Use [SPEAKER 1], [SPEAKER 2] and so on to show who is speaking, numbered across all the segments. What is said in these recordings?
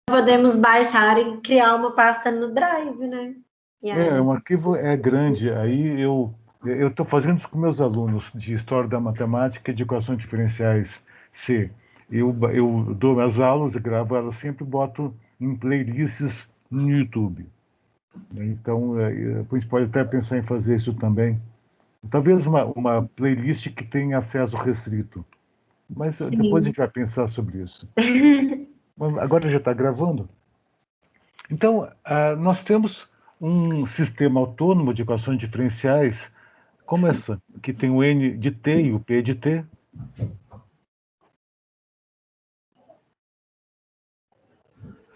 [SPEAKER 1] podemos baixar e criar uma pasta no Drive, né?
[SPEAKER 2] Um arquivo é grande. Aí eu estou fazendo isso com meus alunos de História da Matemática e de Equações Diferenciais C. Eu dou as aulas, eu gravo elas sempre, boto em playlists no YouTube. Então, a gente pode até pensar em fazer isso também. Talvez uma playlist que tenha acesso restrito. Mas depois a gente vai pensar sobre isso. Agora já está gravando? Então, nós temos um sistema autônomo de equações diferenciais, como essa, que tem o N de T e o P de T.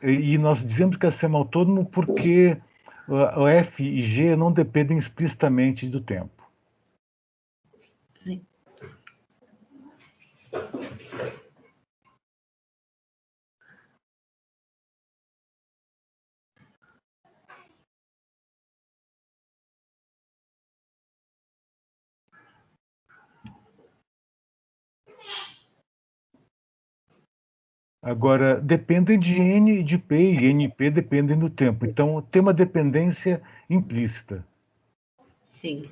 [SPEAKER 2] E nós dizemos que é sistema autônomo porque o F e G não dependem explicitamente do tempo.
[SPEAKER 1] Sim.
[SPEAKER 2] Agora, dependem de N e de P, e N e P dependem do tempo. Então, tem uma dependência implícita.
[SPEAKER 1] Sim.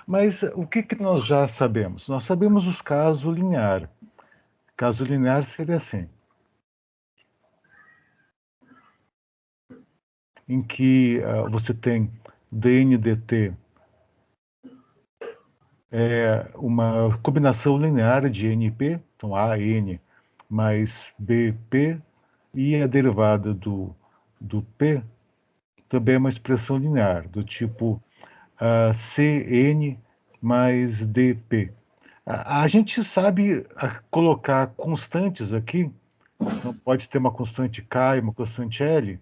[SPEAKER 2] Mas o que nós já sabemos? Nós sabemos os casos lineares. Caso linear seria assim, em que você tem dn dt uma combinação linear de np, então a n mais bp, e a derivada do p também é uma expressão linear, do tipo cn mais dp. A gente sabe colocar constantes aqui, então pode ter uma constante k e uma constante l,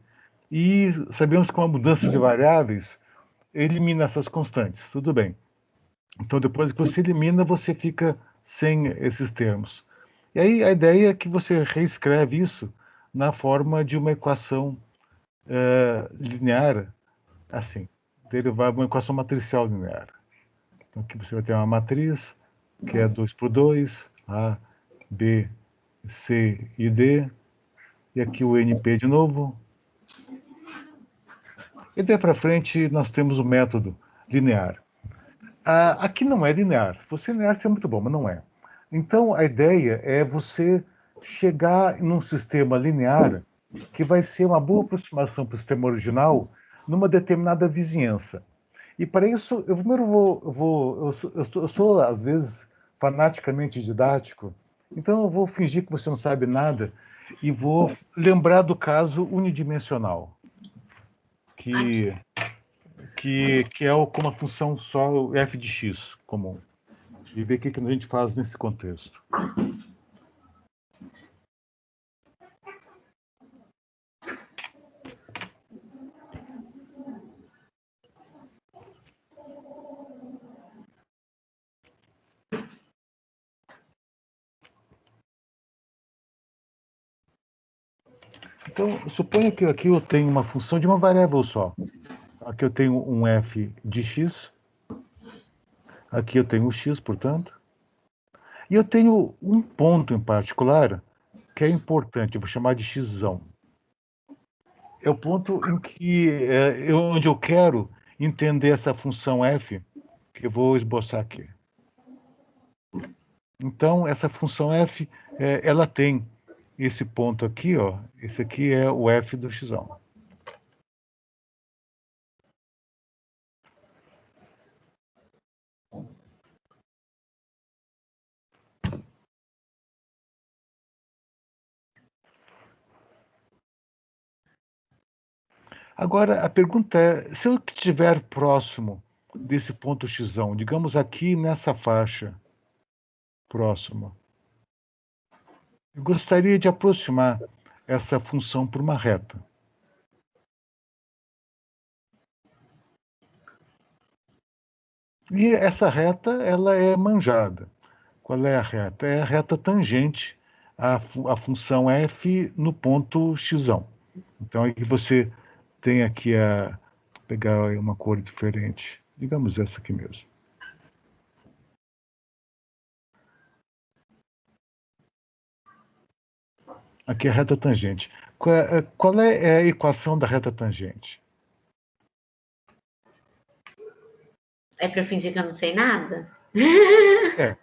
[SPEAKER 2] e sabemos que uma mudança de variáveis elimina essas constantes, tudo bem. Então, depois que você elimina, você fica sem esses termos. E aí a ideia é que você reescreve isso na forma de uma equação linear, assim, derivar uma equação matricial linear. Então, aqui você vai ter uma matriz, que é 2 por 2, A, B, C e D, e aqui o NP de novo. E daí para frente nós temos o método linear. Aqui não é linear. Se fosse linear, seria muito bom, mas não é. Então, a ideia é você chegar num sistema linear que vai ser uma boa aproximação para o sistema original numa determinada vizinhança. E para isso, eu primeiro eu sou, às vezes, fanaticamente didático, então eu vou fingir que você não sabe nada e vou lembrar do caso unidimensional, que é com uma função só f de x comum. E ver o que a gente faz nesse contexto. Então, suponha que aqui eu tenho uma função de uma variável só. Aqui eu tenho um f de x. Aqui eu tenho o x, portanto. E eu tenho um ponto em particular que é importante, eu vou chamar de x. É o ponto em que onde eu quero entender essa função f, que eu vou esboçar aqui. Então, essa função f, ela tem esse ponto aqui, ó. Esse aqui é o f do x. Agora, a pergunta é, se eu estiver próximo desse ponto x, digamos aqui nessa faixa próxima, eu gostaria de aproximar essa função por uma reta. E essa reta, ela é manjada. Qual é a reta? É a reta tangente à função f no ponto x. Então, aqui você tem aqui vou pegar uma cor diferente. Digamos essa aqui mesmo. Aqui é a reta tangente. Qual é a equação da reta tangente?
[SPEAKER 1] É para eu fingir que eu não sei nada?
[SPEAKER 2] É.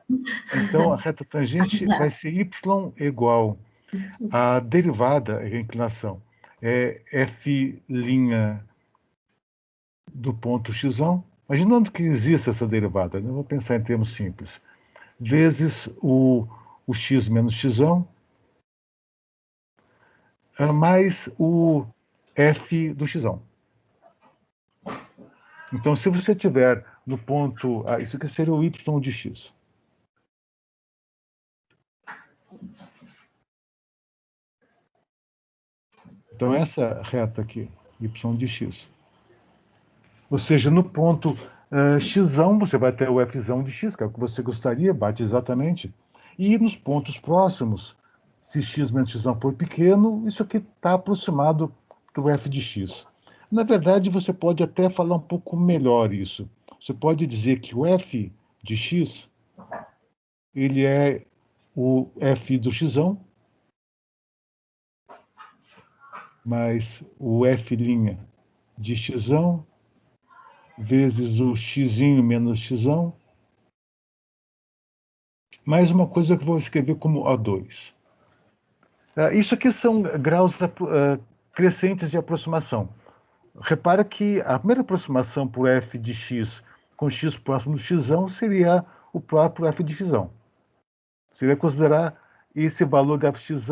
[SPEAKER 2] Então, a reta tangente vai ser y igual à derivada, a inclinação, é f' do ponto x, imaginando que exista essa derivada, eu vou pensar em termos simples, vezes o x menos x, mais o f do x. Então, se você tiver no ponto... isso aqui seria o y de x. Então, essa reta aqui, y de x. Ou seja, no ponto x, você vai ter o f de x, que é o que você gostaria, bate exatamente. E nos pontos próximos, se x menos x for pequeno, isso aqui está aproximado do f de x. Na verdade, você pode até falar um pouco melhor isso. Você pode dizer que o f de x, ele é o f do x, mais o f' de x, vezes o x menos x, mais uma coisa que eu vou escrever como O2. Isso aqui são graus crescentes de aproximação. Repara que a primeira aproximação por f de x com x próximo do x seria o próprio f de x. Seria considerar esse valor de f de x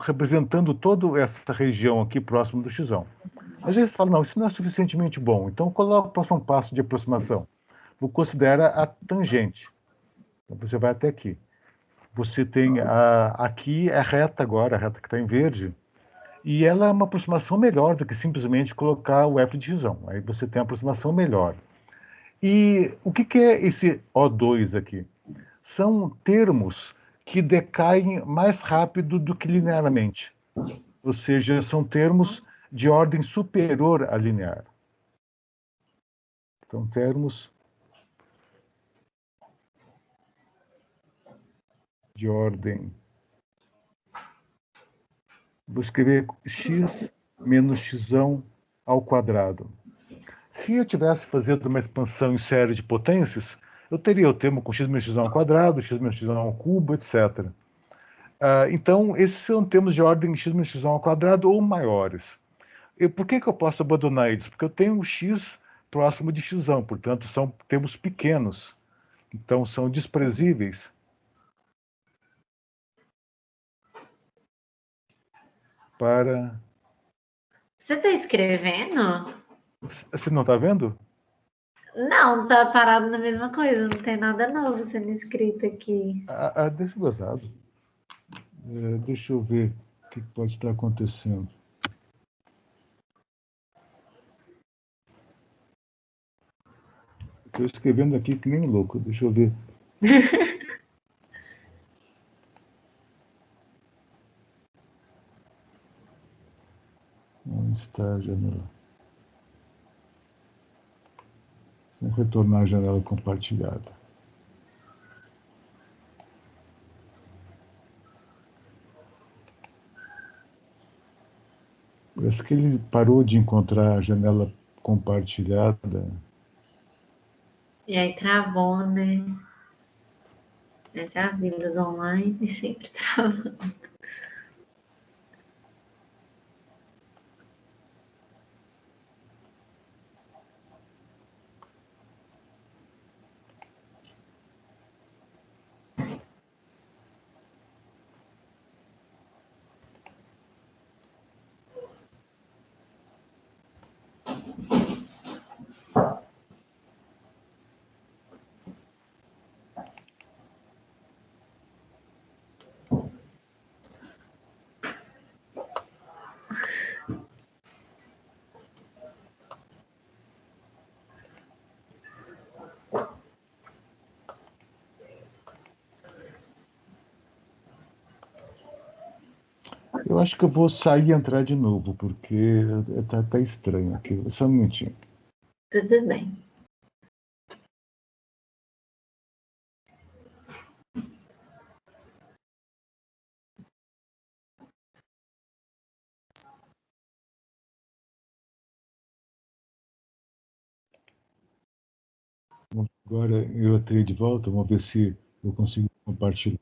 [SPEAKER 2] representando toda essa região aqui próximo do x. Mas eles falam, não, isso não é suficientemente bom. Então, qual é o próximo passo de aproximação? Vou considerar a tangente. Então, você vai até aqui. Você tem aqui a reta agora, a reta que está em verde, e ela é uma aproximação melhor do que simplesmente colocar o f de x. Aí você tem a aproximação melhor. E o que é esse O2 aqui? São termos que decaem mais rápido do que linearmente. Ou seja, são termos de ordem superior a linear. São termos de ordem... Vou escrever x menos x ao quadrado. Se eu tivesse fazendo uma expansão em série de potências, eu teria o termo com x menos x ao quadrado, x menos x ao cubo, etc. Então, esses são termos de ordem x menos x ao quadrado ou maiores. E por que eu posso abandonar eles? Porque eu tenho um x próximo de x, portanto, são termos pequenos. Então, são desprezíveis. Para...
[SPEAKER 1] Você está escrevendo?
[SPEAKER 2] Você não está vendo?
[SPEAKER 1] Não, tá parado na mesma coisa, não tem nada novo sendo escrito aqui.
[SPEAKER 2] Deixa eu gozar. Deixa eu ver o que pode estar acontecendo. Estou escrevendo aqui que nem louco. Deixa eu ver. Onde está a janela? Vamos retornar à janela compartilhada. Parece que ele parou de encontrar a janela compartilhada.
[SPEAKER 1] E aí travou, né? Essa é a vida do online, sempre trava.
[SPEAKER 2] Eu acho que eu vou sair e entrar de novo, porque tá estranho aqui. Só um minutinho.
[SPEAKER 1] Tudo bem.
[SPEAKER 2] Agora eu entrei de volta, vamos ver se eu consigo compartilhar.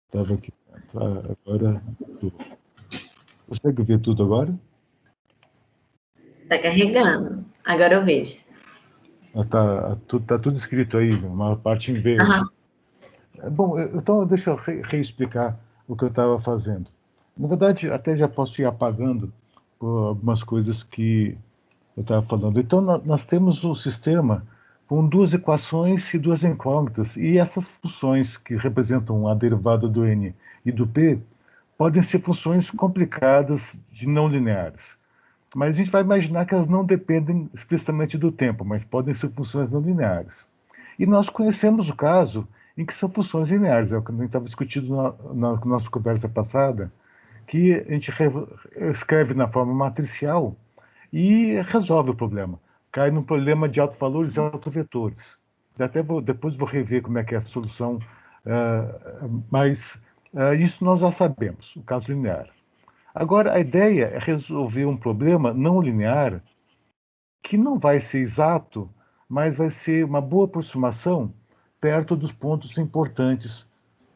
[SPEAKER 2] Estava aqui. Agora. Consegue ver tudo agora?
[SPEAKER 1] Tá carregando. Agora eu vejo.
[SPEAKER 2] Tá tudo escrito aí, uma parte em verde.
[SPEAKER 1] Aham.
[SPEAKER 2] Bom, então deixa eu reexplicar o que eu estava fazendo. Na verdade, até já posso ir apagando algumas coisas que eu estava falando. Então, nós temos o sistema com duas equações e duas incógnitas, e essas funções que representam a derivada do n e do p podem ser funções complicadas de não lineares. Mas a gente vai imaginar que elas não dependem explicitamente do tempo, mas podem ser funções não lineares. E nós conhecemos o caso em que são funções lineares, é o que a gente estava discutindo na nossa conversa passada, que a gente escreve na forma matricial e resolve o problema. Cai num problema de autovalores e autovetores. Depois vou rever como é que é a solução, mas isso nós já sabemos, o caso linear. Agora, a ideia é resolver um problema não linear que não vai ser exato, mas vai ser uma boa aproximação perto dos pontos importantes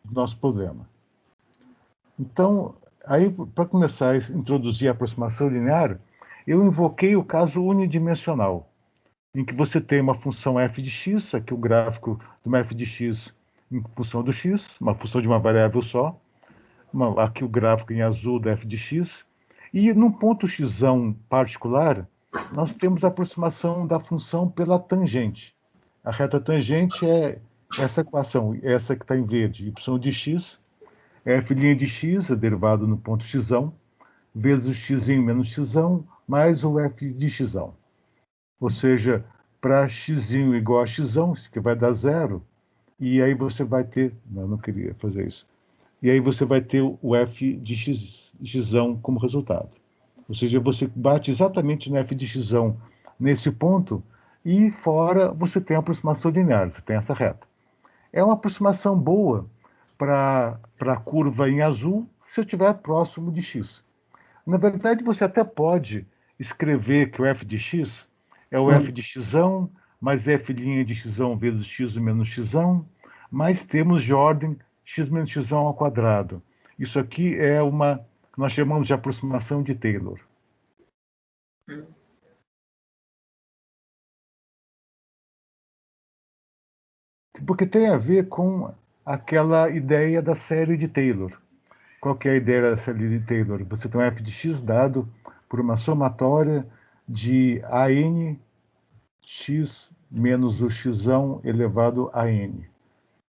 [SPEAKER 2] do nosso problema. Então, aí, para começar a introduzir a aproximação linear, eu invoquei o caso unidimensional, em que você tem uma função f de x, aqui o gráfico de uma f de x em função do x, uma função de uma variável só, aqui o gráfico em azul da f de x, e num ponto x particular, nós temos a aproximação da função pela tangente. A reta tangente é essa equação, essa que está em verde, y de x, f' de x, é derivado no ponto x, vezes o x menos x, mais o f de x. Ou seja, para x igual a x, isso que vai dar zero, e aí você vai ter... Não queria fazer isso. E aí você vai ter o f de x como resultado. Ou seja, você bate exatamente no f de x nesse ponto, e fora você tem a aproximação linear, você tem essa reta. É uma aproximação boa para a curva em azul, se eu estiver próximo de x. Na verdade, você até pode escrever que o f de x é o f de x mais f' de x vezes x menos x, mais termos de ordem x menos x ao quadrado. Isso aqui é uma que nós chamamos de aproximação de Taylor. Porque tem a ver com aquela ideia da série de Taylor. Qual que é a ideia da série de Taylor? Você tem um f de x dado por uma somatória de an x menos o x elevado a n.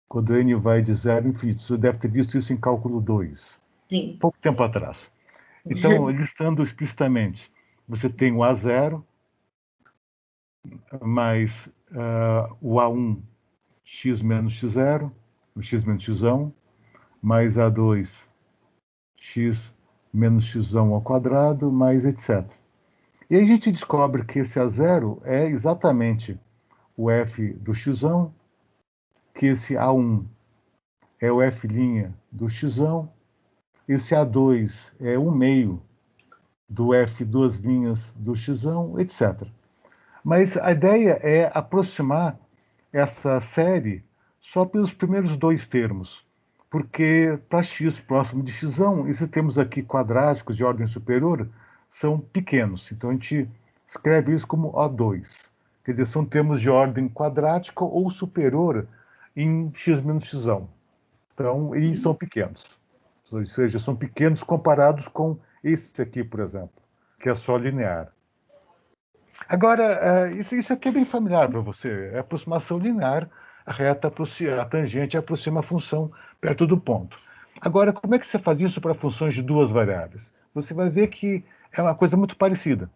[SPEAKER 2] Quando n vai de 0 a infinito. Você deve ter visto isso em cálculo 2,
[SPEAKER 1] Sim.
[SPEAKER 2] pouco tempo atrás. Então, listando explicitamente, você tem o A0 mais o A1 x menos x0, o x menos x, mais A2 x menos x ao quadrado, mais etc. E aí a gente descobre que esse A0 é exatamente o f do x, que esse A1 é o f' do x, esse A2 é o meio do f duas linhas do x, etc. Mas a ideia é aproximar essa série só pelos primeiros dois termos, porque para x próximo de x, esses termos aqui quadráticos de ordem superior são pequenos. Então a gente escreve isso como O2. Quer dizer, são termos de ordem quadrática ou superior em x menos x. Então, e são pequenos. Ou seja, são pequenos comparados com esse aqui, por exemplo, que é só linear. Agora, isso aqui é bem familiar para você. É aproximação linear, a reta, a tangente aproxima a função perto do ponto. Agora, como é que você faz isso para funções de duas variáveis? Você vai ver que é uma coisa muito parecida.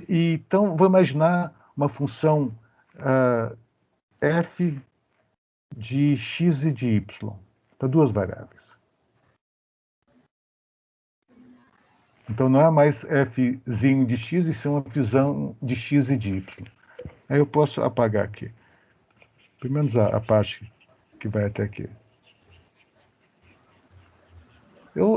[SPEAKER 2] Então, vou imaginar uma função f de x e de y, para duas variáveis. Então, não é mais fzinho de x, e sim uma fusão de x e de y. Aí eu posso apagar aqui. Pelo menos a parte que vai até aqui.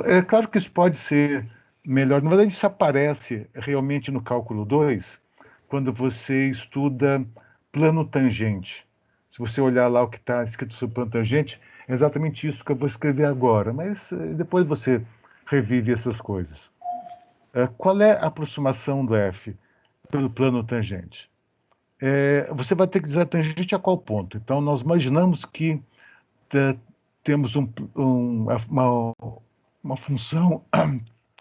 [SPEAKER 2] É claro que isso pode ser melhor. Na verdade, isso aparece realmente no cálculo 2, quando você estuda plano tangente. Se você olhar lá o que está escrito sobre plano tangente, é exatamente isso que eu vou escrever agora, mas depois você revive essas coisas. Qual é a aproximação do f pelo plano tangente? Você vai ter que dizer a tangente a qual ponto. Então, nós imaginamos que temos uma função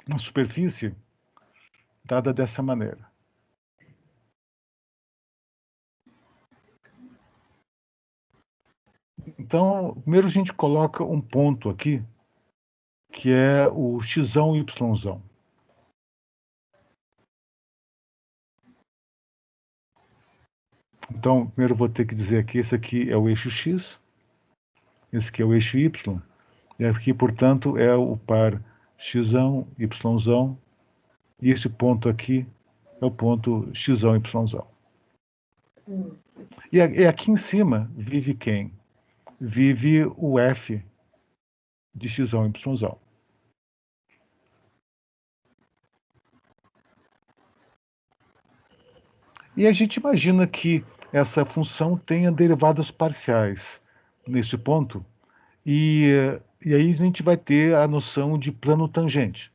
[SPEAKER 2] na superfície dada dessa maneira. Então, primeiro a gente coloca um ponto aqui, que é o x e y. Então, primeiro eu vou ter que dizer que esse aqui é o eixo x, esse aqui é o eixo y, e aqui, portanto, é o par x, y, e esse ponto aqui é o ponto x, y. E aqui em cima vive quem? Vive o f de x, y. E a gente imagina que essa função tenha derivadas parciais nesse ponto, e aí a gente vai ter a noção de plano tangente.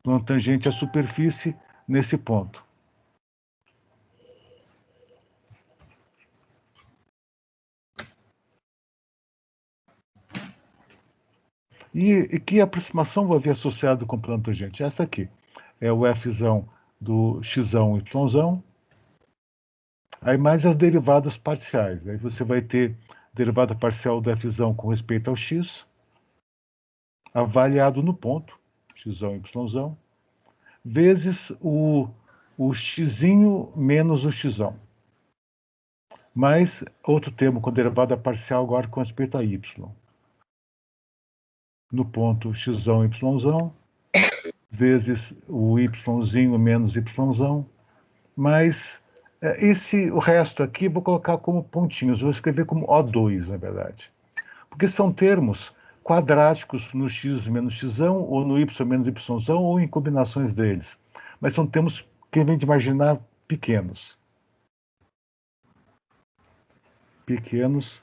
[SPEAKER 2] Plano tangente à superfície nesse ponto. E que aproximação vai haver associado com plano tangente? Essa aqui. É o f do x, y, aí mais as derivadas parciais. Aí você vai ter derivada parcial do f com respeito ao x, avaliado no ponto, x, y, vezes o x menos o x. Mais outro termo com derivada parcial agora com respeito a y. No ponto x, y, vezes o y menos y, mais o resto aqui vou colocar como pontinhos, vou escrever como O2, na verdade. Porque são termos quadráticos no x menos x ou no y menos y ou em combinações deles. Mas são termos que vem de imaginar pequenos. Pequenos.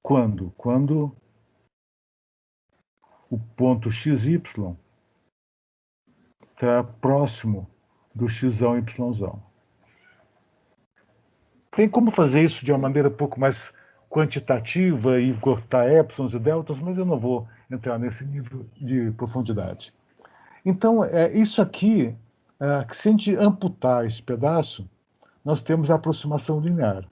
[SPEAKER 2] Quando? Quando o ponto xy está próximo do x, y. Tem como fazer isso de uma maneira um pouco mais quantitativa e cortar épsilons e deltas, mas eu não vou entrar nesse nível de profundidade. Então, isso aqui, que se a gente amputar esse pedaço, nós temos a aproximação linear.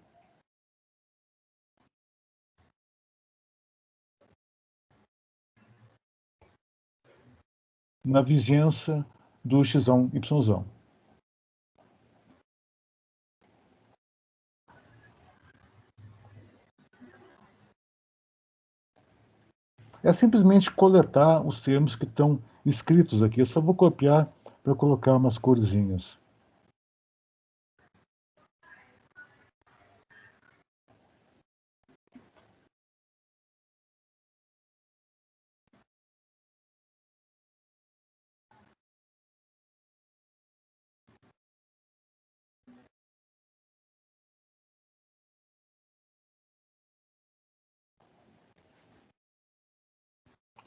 [SPEAKER 2] Na vizinhança do x, y. É simplesmente coletar os termos que estão escritos aqui. Eu só vou copiar para colocar umas corzinhas.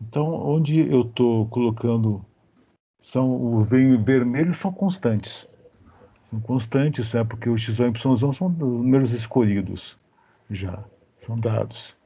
[SPEAKER 2] Então, onde eu estou colocando o vermelho são constantes. São constantes, porque o x, y, são números escolhidos já, são dados.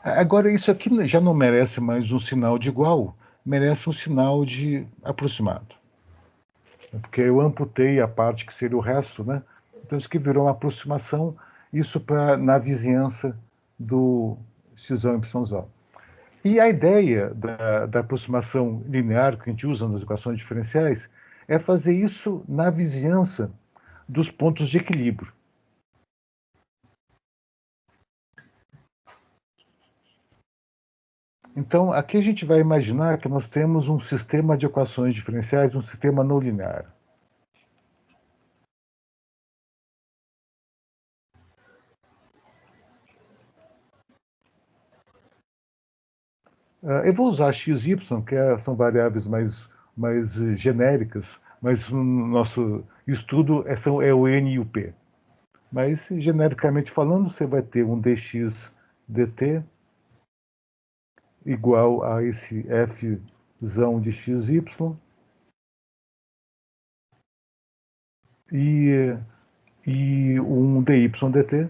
[SPEAKER 2] Agora, isso aqui já não merece mais um sinal de igual, merece um sinal de aproximado. Porque eu amputei a parte que seria o resto, né? Então, isso aqui virou uma aproximação, isso na vizinhança do x, y. E a ideia da aproximação linear que a gente usa nas equações diferenciais é fazer isso na vizinhança dos pontos de equilíbrio. Então, aqui a gente vai imaginar que nós temos um sistema de equações diferenciais, um sistema não linear. Eu vou usar x, y, que são variáveis mais genéricas, mas no nosso estudo é o n e o p. Mas, genericamente falando, você vai ter um dx dt igual a esse fzão de xy e um dy dt.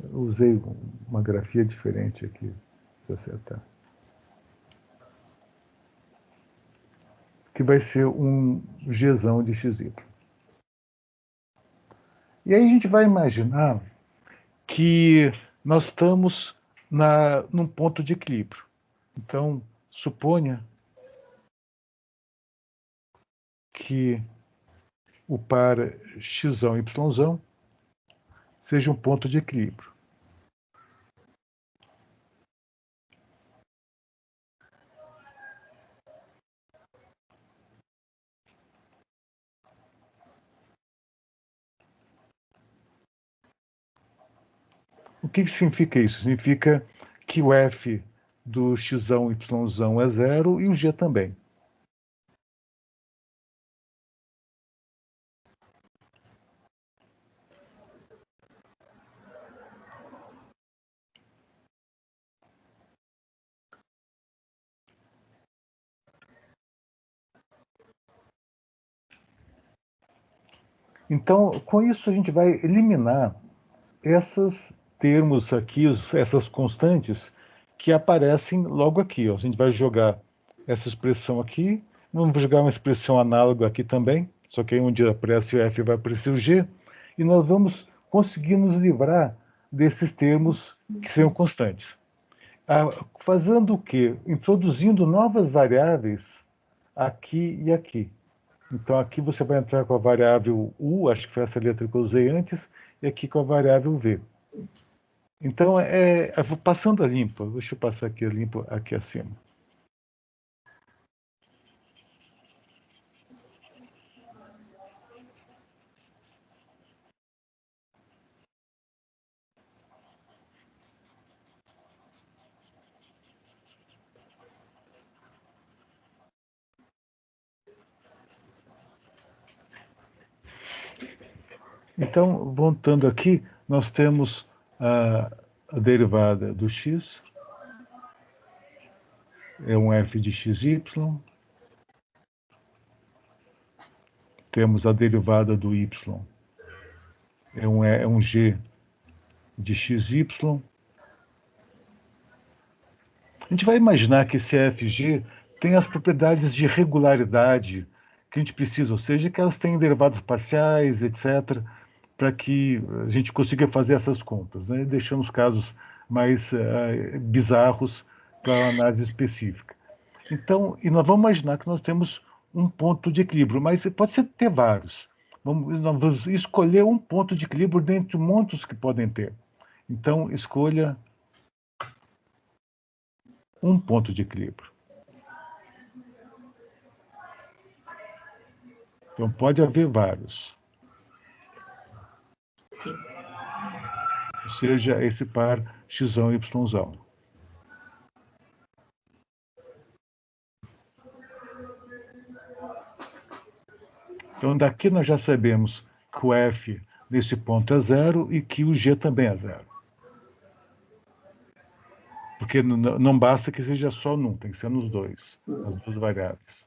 [SPEAKER 2] Eu usei uma grafia diferente aqui, se acertar. Que vai ser um gzão de xy. E aí a gente vai imaginar que nós estamos num ponto de equilíbrio. Então, suponha que o par x e y seja um ponto de equilíbrio. O que significa isso? Significa que o f do x e y é zero e o g também. Então, com isso, a gente vai eliminar esses termos aqui, essas constantes que aparecem logo aqui. Ó. A gente vai jogar essa expressão aqui, vamos jogar uma expressão análoga aqui também, só que aí onde aparece o f vai aparecer o g, e nós vamos conseguir nos livrar desses termos que são constantes. Fazendo o quê? Introduzindo novas variáveis aqui e aqui. Então, aqui você vai entrar com a variável u, acho que foi essa letra que eu usei antes, e aqui com a variável v. Então, eu vou passando a limpo. Deixa eu passar aqui a limpo aqui acima. Então, voltando aqui, nós temos a derivada do x, é um f de xy. Temos a derivada do y, é um g de xy. A gente vai imaginar que esse fg tem as propriedades de regularidade que a gente precisa, ou seja, que elas têm derivados parciais, etc., para que a gente consiga fazer essas contas, né? Deixando os casos mais bizarros para análise específica. Então, e nós vamos imaginar que nós temos um ponto de equilíbrio, mas pode ser ter vários. Nós vamos escolher um ponto de equilíbrio dentre muitos que podem ter. Então, escolha um ponto de equilíbrio. Então, pode haver vários.
[SPEAKER 1] Sim.
[SPEAKER 2] Ou seja, esse par x e y. Então, daqui nós já sabemos que o f nesse ponto é zero e que o g também é zero. Porque não basta que seja só num, tem que ser nos dois, as duas variáveis.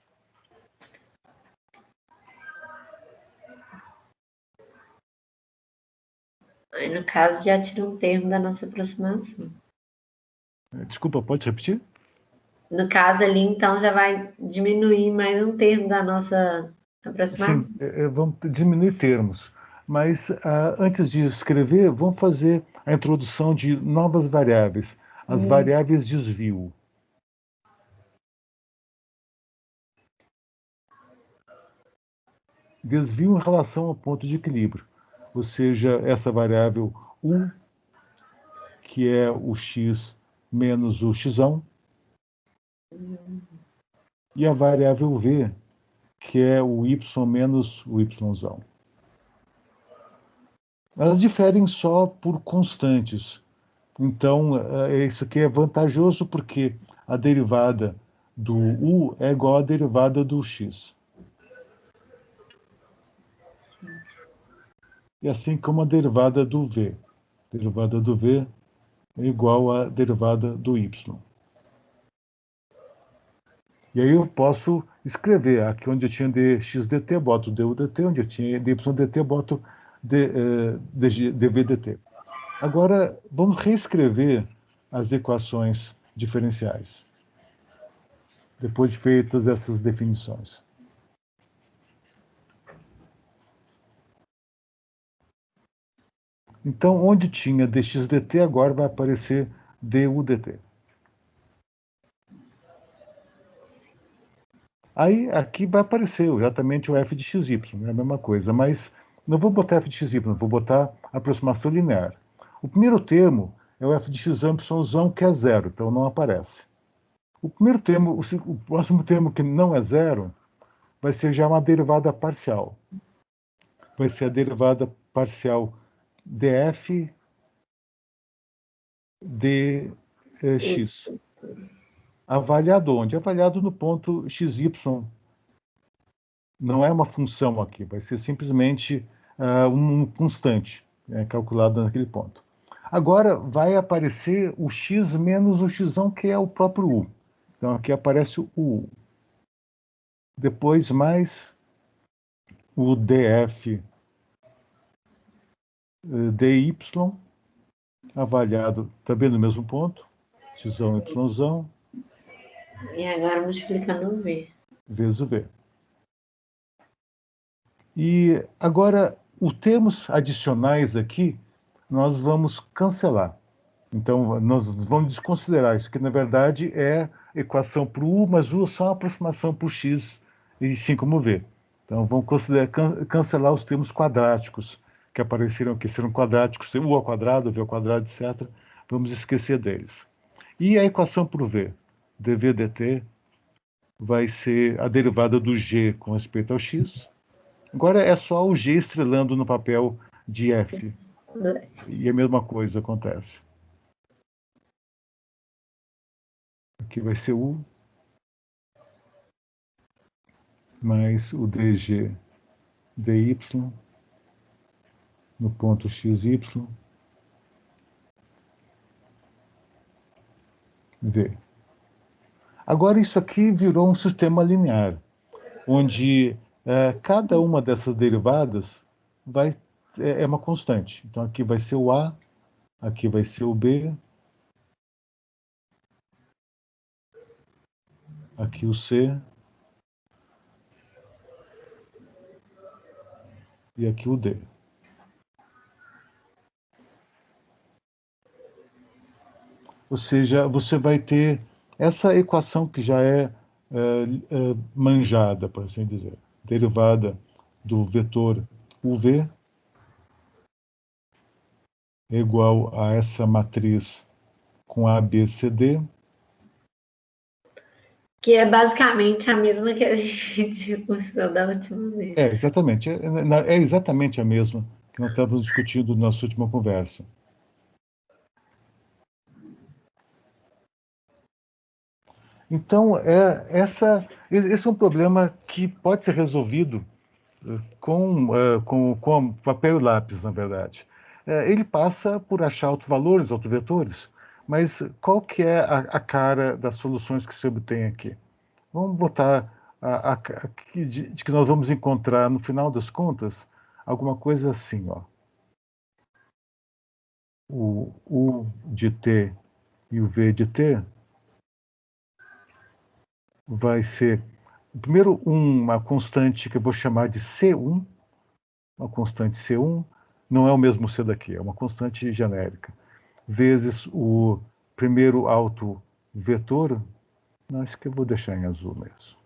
[SPEAKER 1] Aí, no caso, já tira um termo da nossa aproximação.
[SPEAKER 2] Desculpa, pode repetir?
[SPEAKER 1] No caso ali, então, já vai diminuir mais um termo da nossa aproximação.
[SPEAKER 2] Sim, vamos diminuir termos. Mas antes de escrever, vamos fazer a introdução de novas variáveis, as variáveis desvio. Desvio em relação ao ponto de equilíbrio, ou seja, essa variável u, que é o x menos o x, e a variável v, que é o y menos o y. Elas diferem só por constantes. Então, isso aqui é vantajoso porque a derivada do u é igual à derivada do x. E assim como a derivada do v. A derivada do v é igual à derivada do y. E aí eu posso escrever, aqui onde eu tinha dx dt, boto du dt, onde eu tinha dy dt, boto dv dt. Agora, vamos reescrever as equações diferenciais, depois de feitas essas definições. Então, onde tinha dx dt, agora vai aparecer du dt. Aí, aqui vai aparecer exatamente o f de xy, é a mesma coisa, mas não vou botar f de xy, vou botar aproximação linear. O primeiro termo é o f de x y, que é zero, então não aparece. O primeiro termo, o próximo termo que não é zero, vai ser já uma derivada parcial. Vai ser a derivada parcial df dx. Avaliado onde? Avaliado no ponto xy. Não é uma função aqui, vai ser simplesmente um constante, calculado naquele ponto. Agora vai aparecer o x menos o x, que é o próprio u. Então aqui aparece o u. Depois mais o df dy, avaliado também no mesmo ponto, x, y,
[SPEAKER 1] E agora multiplicando o v.
[SPEAKER 2] vezes o v. E agora, os termos adicionais aqui, nós vamos cancelar. Então, nós vamos desconsiderar isso, que na verdade é equação para o u, mas u é só uma aproximação para o x, e assim como v. Então, vamos considerar, cancelar os termos quadráticos que apareceram aqui, serão quadráticos, u ao quadrado, v ao quadrado, etc. Vamos esquecer deles. E a equação para o v, dv dt, vai ser a derivada do g com respeito ao x. Agora é só o g estrelando no papel de f. E a mesma coisa acontece. Aqui vai ser u mais o dg dy no ponto xy, v. Agora isso aqui virou um sistema linear, onde cada uma dessas derivadas é uma constante. Então aqui vai ser o a, aqui vai ser o b, aqui o c e aqui o d. Ou seja, você vai ter essa equação que já é manjada, por assim dizer, derivada do vetor uv é igual a essa matriz com A, B, C, D.
[SPEAKER 1] Que é basicamente a mesma que a gente conversou da última vez.
[SPEAKER 2] Exatamente. É exatamente a mesma que nós estávamos discutindo na nossa última conversa. Então, esse é um problema que pode ser resolvido com papel e lápis, na verdade. Ele passa por achar autovalores, autovetores, mas qual que é a cara das soluções que se obtém aqui? Vamos botar de que nós vamos encontrar, no final das contas, alguma coisa assim, ó. O U de T e o V de T vai ser, primeiro, uma constante que eu vou chamar de C1, uma constante C1, não é o mesmo C daqui, é uma constante genérica, vezes o primeiro autovetor, não, isso que eu vou deixar em azul mesmo.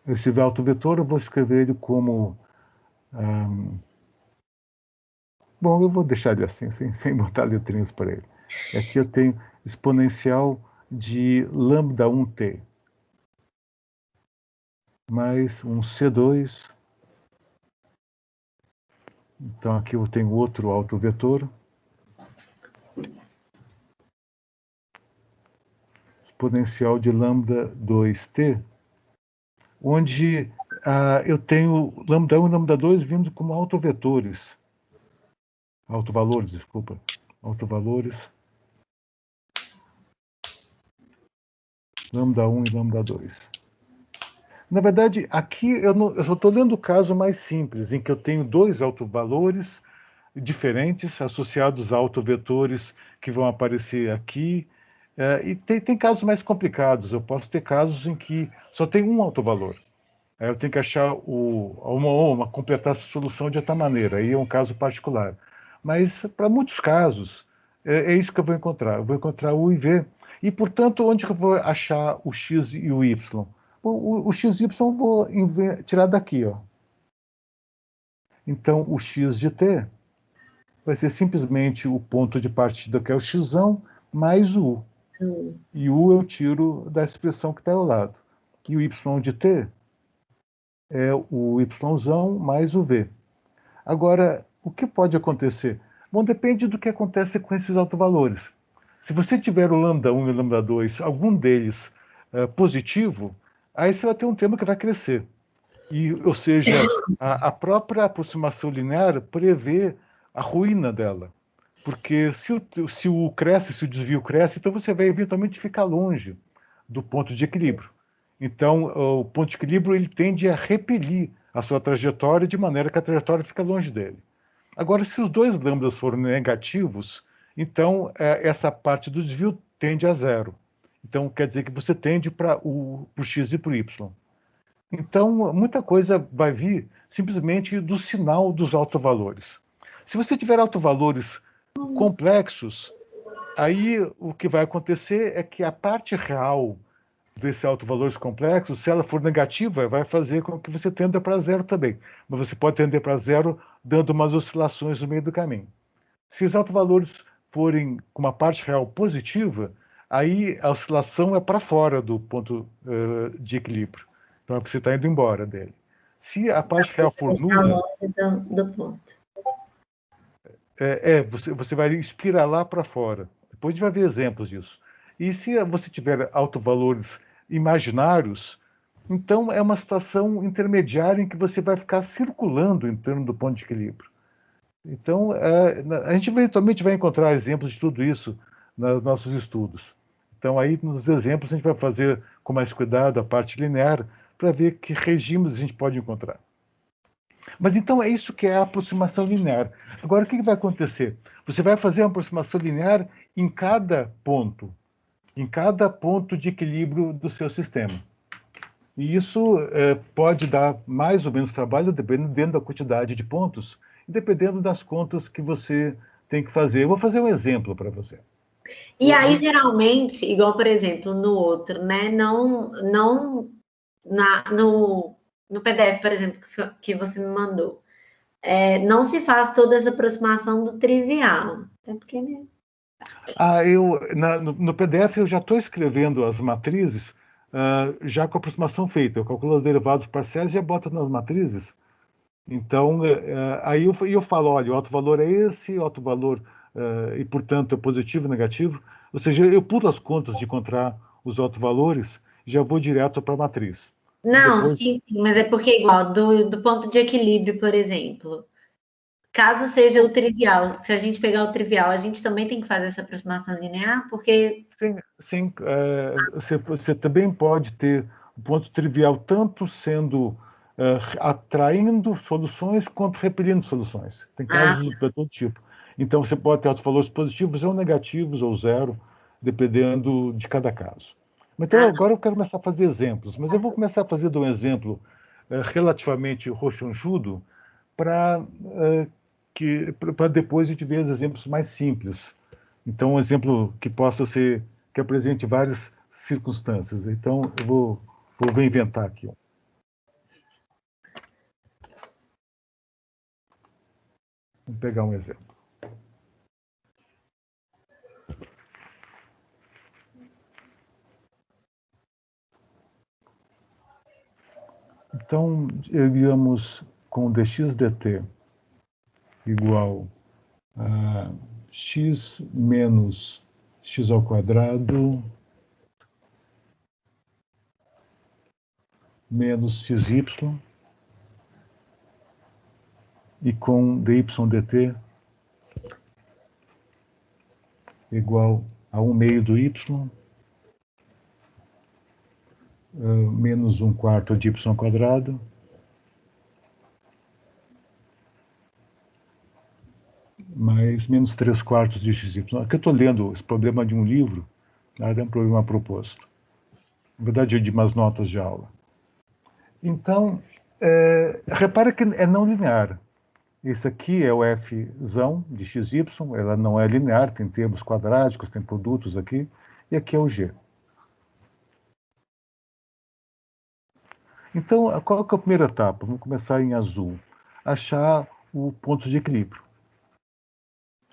[SPEAKER 2] Esse autovetor eu vou escrever ele como Bom, eu vou deixar ele assim, sem botar letrinhas para ele. Aqui eu tenho exponencial de lambda 1t mais um C2. Então aqui eu tenho outro autovetor. Exponencial de lambda 2t, onde eu tenho lambda 1 e lambda 2 vindo como autovetores. Autovalores, desculpa. Autovalores. Lambda 1 e lambda 2. Na verdade, aqui eu só estou lendo o caso mais simples, em que eu tenho dois autovalores diferentes associados a autovetores que vão aparecer aqui. E tem casos mais complicados. Eu posso ter casos em que só tem um autovalor. Aí eu tenho que achar completar essa solução de outra maneira. Aí é um caso particular. Mas, para muitos casos, é isso que eu vou encontrar. Eu vou encontrar U e V. E, portanto, onde que eu vou achar o X e o Y? O X e o Y eu vou tirar daqui. Ó. Então, o X de T vai ser simplesmente o ponto de partida, que é o X, mais o U. E o U eu tiro da expressão que está ao lado. E o Y de T é o Y mais o V. Agora, o que pode acontecer? Bom, depende do que acontece com esses autovalores. Se você tiver o lambda 1 e o lambda 2, algum deles positivo, aí você vai ter um termo que vai crescer. Ou seja, a própria aproximação linear prevê a ruína dela. Porque se o cresce, se o desvio cresce, então você vai eventualmente ficar longe do ponto de equilíbrio. Então, o ponto de equilíbrio ele tende a repelir a sua trajetória de maneira que a trajetória fica longe dele. Agora, se os dois lambdas forem negativos, então essa parte do desvio tende a zero. Então, quer dizer que você tende para o x e para o y. Então, muita coisa vai vir simplesmente do sinal dos autovalores. Se você tiver autovalores complexos, aí o que vai acontecer é que a parte real desses autovalores complexos, se ela for negativa, vai fazer com que você tenda para zero também. Mas você pode tender para zero dando umas oscilações no meio do caminho. Se os autovalores forem com uma parte real positiva, aí a oscilação é para fora do ponto de equilíbrio. Então você está indo embora dele. Se a parte real for
[SPEAKER 1] Está
[SPEAKER 2] nula,
[SPEAKER 1] longe do ponto.
[SPEAKER 2] você vai espiralar para fora. Depois a gente vai ver exemplos disso. E se você tiver autovalores imaginários, então é uma situação intermediária em que você vai ficar circulando em torno do ponto de equilíbrio. Então, a gente eventualmente vai encontrar exemplos de tudo isso nos nossos estudos. Então, aí nos exemplos a gente vai fazer com mais cuidado a parte linear para ver que regimes a gente pode encontrar. Mas então é isso que é a aproximação linear. Agora, o que vai acontecer? Você vai fazer uma aproximação linear em cada ponto de equilíbrio do seu sistema. E isso pode dar mais ou menos trabalho, dependendo da quantidade de pontos, e dependendo das contas que você tem que fazer. Eu vou fazer um exemplo para você.
[SPEAKER 1] E aí, geralmente, igual, por exemplo, no outro, né? No PDF, por exemplo, que você me mandou, não se faz toda essa aproximação do trivial. É porque, né?
[SPEAKER 2] No PDF eu já estou escrevendo as matrizes já com a aproximação feita. Eu calculo os derivados parciais e já boto nas matrizes. Então, aí eu falo, olha, o autovalor é esse, o autovalor, e portanto é positivo, negativo. Ou seja, eu pulo as contas de encontrar os autovalores e já vou direto para a matriz.
[SPEAKER 1] Não,
[SPEAKER 2] Depois,
[SPEAKER 1] sim, mas é porque, igual, do ponto de equilíbrio, por exemplo, caso seja o trivial, se a gente pegar o trivial, a gente também tem que fazer essa aproximação linear, porque...
[SPEAKER 2] sim, você também pode ter o ponto trivial tanto sendo atraindo soluções quanto repelindo soluções. Tem casos de todo tipo. Então, você pode ter autovalores positivos ou negativos ou zero, dependendo de cada caso. Então, agora eu quero começar a fazer exemplos, mas eu vou começar a fazer de um exemplo relativamente rochonchudo para depois a gente ver os exemplos mais simples. Então, um exemplo que possa ser, que apresente várias circunstâncias. Então, eu vou inventar aqui. Vamos pegar um exemplo. Então, iríamos com dx dt igual a x menos x ao quadrado menos xy e com dy dt igual a 1 meio do y menos 1 quarto de y ao quadrado mais menos 3 quartos de xy. Aqui eu estou lendo esse problema de um livro, é um problema proposto. Na verdade, de umas notas de aula. Então, repara que é não linear. Esse aqui é o fzão de xy, ela não é linear, tem termos quadráticos, tem produtos aqui, e aqui é o g. Então, qual que é a primeira etapa? Vamos começar em azul. Achar o ponto de equilíbrio.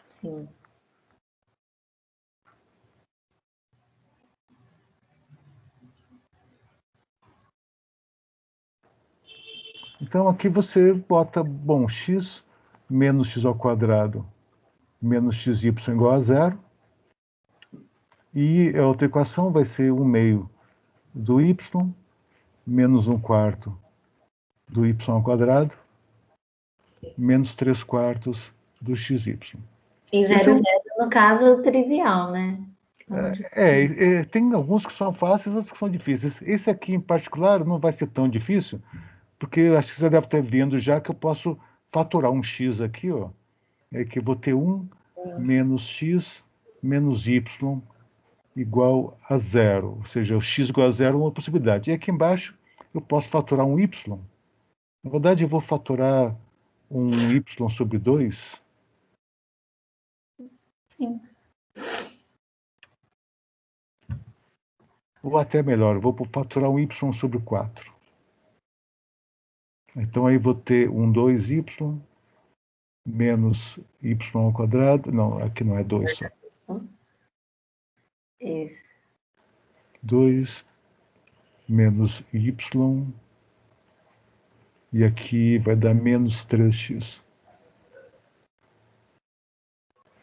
[SPEAKER 1] Sim.
[SPEAKER 2] Então, aqui você bota, bom, x menos x ao quadrado menos xy igual a zero. E a outra equação vai ser 1 meio do y menos 1 quarto do y ao quadrado menos 3 quartos do xy.
[SPEAKER 1] E 0, 0, no caso, trivial, né?
[SPEAKER 2] Tem alguns que são fáceis, outros que são difíceis. Esse aqui, em particular, não vai ser tão difícil, porque eu acho que você deve estar vendo já que eu posso fatorar um x aqui, ó. É que eu vou ter 1 menos x menos y igual a zero. Ou seja, o x igual a zero é uma possibilidade. E aqui embaixo eu posso fatorar um y. Na verdade, eu vou fatorar um y sobre 2.
[SPEAKER 1] Sim.
[SPEAKER 2] Ou até melhor, eu vou fatorar um y sobre 4. Então aí vou ter um 2y menos y ao quadrado. Não, aqui não é 2 só.
[SPEAKER 1] Isso.
[SPEAKER 2] 2 menos y. E aqui vai dar menos 3x.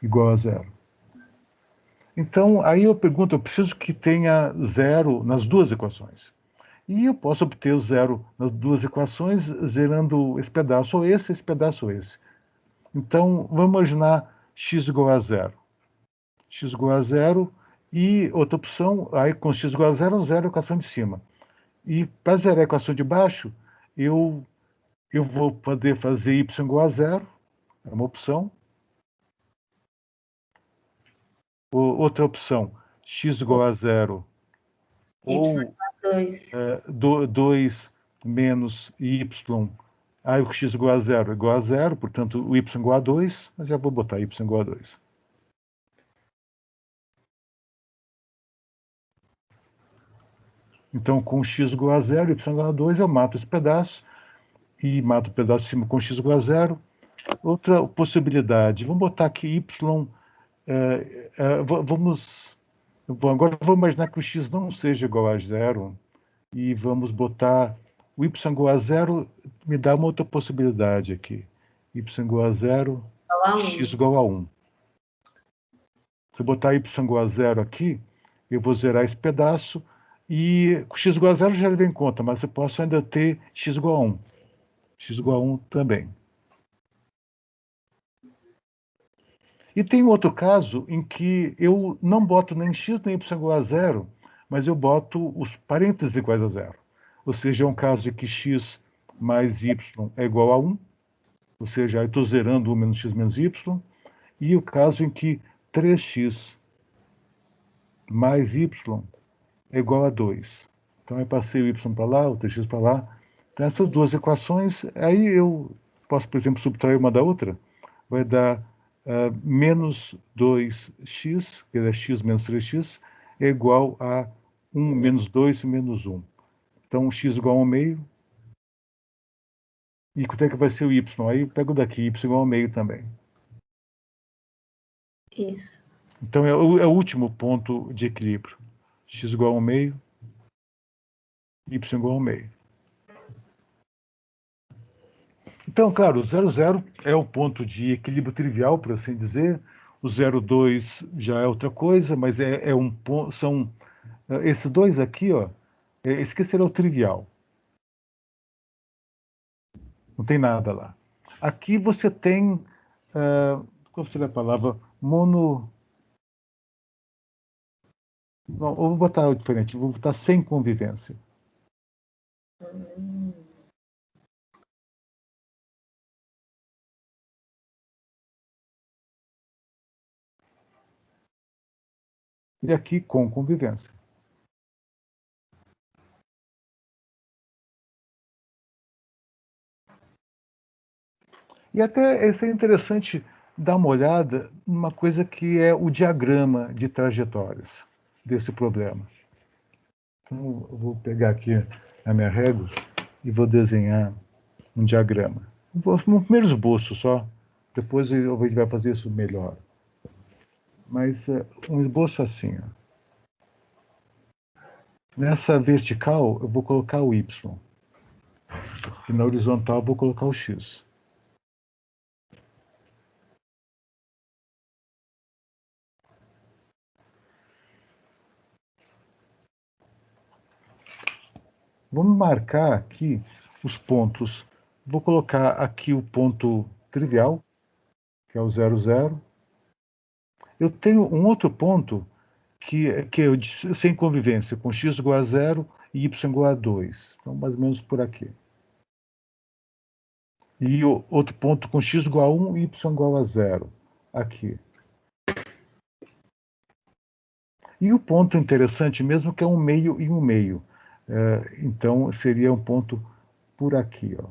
[SPEAKER 2] Igual a zero. Então, aí eu pergunto, eu preciso que tenha zero nas duas equações. E eu posso obter o zero nas duas equações, zerando esse pedaço ou esse pedaço ou esse. Então, vamos imaginar x igual a zero. X igual a zero e outra opção, aí com x igual a zero, zero a equação de cima. E para zerar a equação de baixo, eu vou poder fazer y igual a zero, é uma opção. Outra opção, x igual a zero, ou 2 menos y, aí o x igual a zero, portanto o y igual a 2, mas já vou botar y igual a 2. Então, com x igual a zero, y igual a 2, eu mato esse pedaço, e mato o pedaço de cima com x igual a zero. Outra possibilidade, vamos botar aqui y, agora vamos imaginar que o x não seja igual a zero, e vamos botar o y igual a zero, me dá uma outra possibilidade aqui. Y igual a zero, x igual a 1. Se eu botar y igual a zero aqui, eu vou zerar esse pedaço, e com x igual a zero já levei em conta, mas eu posso ainda ter x igual a 1. X igual a 1 também. E tem outro caso em que eu não boto nem x nem y igual a zero, mas eu boto os parênteses iguais a zero. Ou seja, é um caso de que x mais y é igual a 1, ou seja, eu estou zerando 1 menos x menos y, e o caso em que 3x mais y é igual a 2. Então eu passei o y para lá, o 3x para lá. Então essas duas equações, aí eu posso, por exemplo, subtrair uma da outra, vai dar menos 2x, que é x menos 3x, é igual a 1 menos 2 menos 1. Então, x igual a 1 meio E quanto é que vai ser o y? Aí eu pego daqui, y igual ao meio também.
[SPEAKER 1] Isso.
[SPEAKER 2] Então é o último ponto de equilíbrio. X igual ao meio, y igual ao meio. Então, claro, o 0,0 é o ponto de equilíbrio trivial, por assim dizer. O 0,2 já é outra coisa, mas é um ponto. São esses dois aqui, ó. Esse aqui será o trivial. Não tem nada lá. Aqui você tem. Qual seria a palavra? Mono. Não, eu vou botar diferente, vou botar sem convivência. E aqui com convivência. E até é interessante dar uma olhada numa coisa que é o diagrama de trajetórias desse problema. Então, eu vou pegar aqui a minha régua e vou desenhar um diagrama. Um primeiro esboço só, depois a gente vai fazer isso melhor. Mas um esboço assim. Ó. Nessa vertical, eu vou colocar o y. E na horizontal, eu vou colocar o x. Vamos marcar aqui os pontos. Vou colocar aqui o ponto trivial, que é o 0, 0. Eu tenho um outro ponto que é sem convivência, com x igual a 0 e y igual a 2. Então, mais ou menos por aqui. E outro ponto com x igual a 1 e y igual a 0. Aqui. E o ponto interessante mesmo que é 1 meio e 1 meio. Então, seria um ponto por aqui, ó.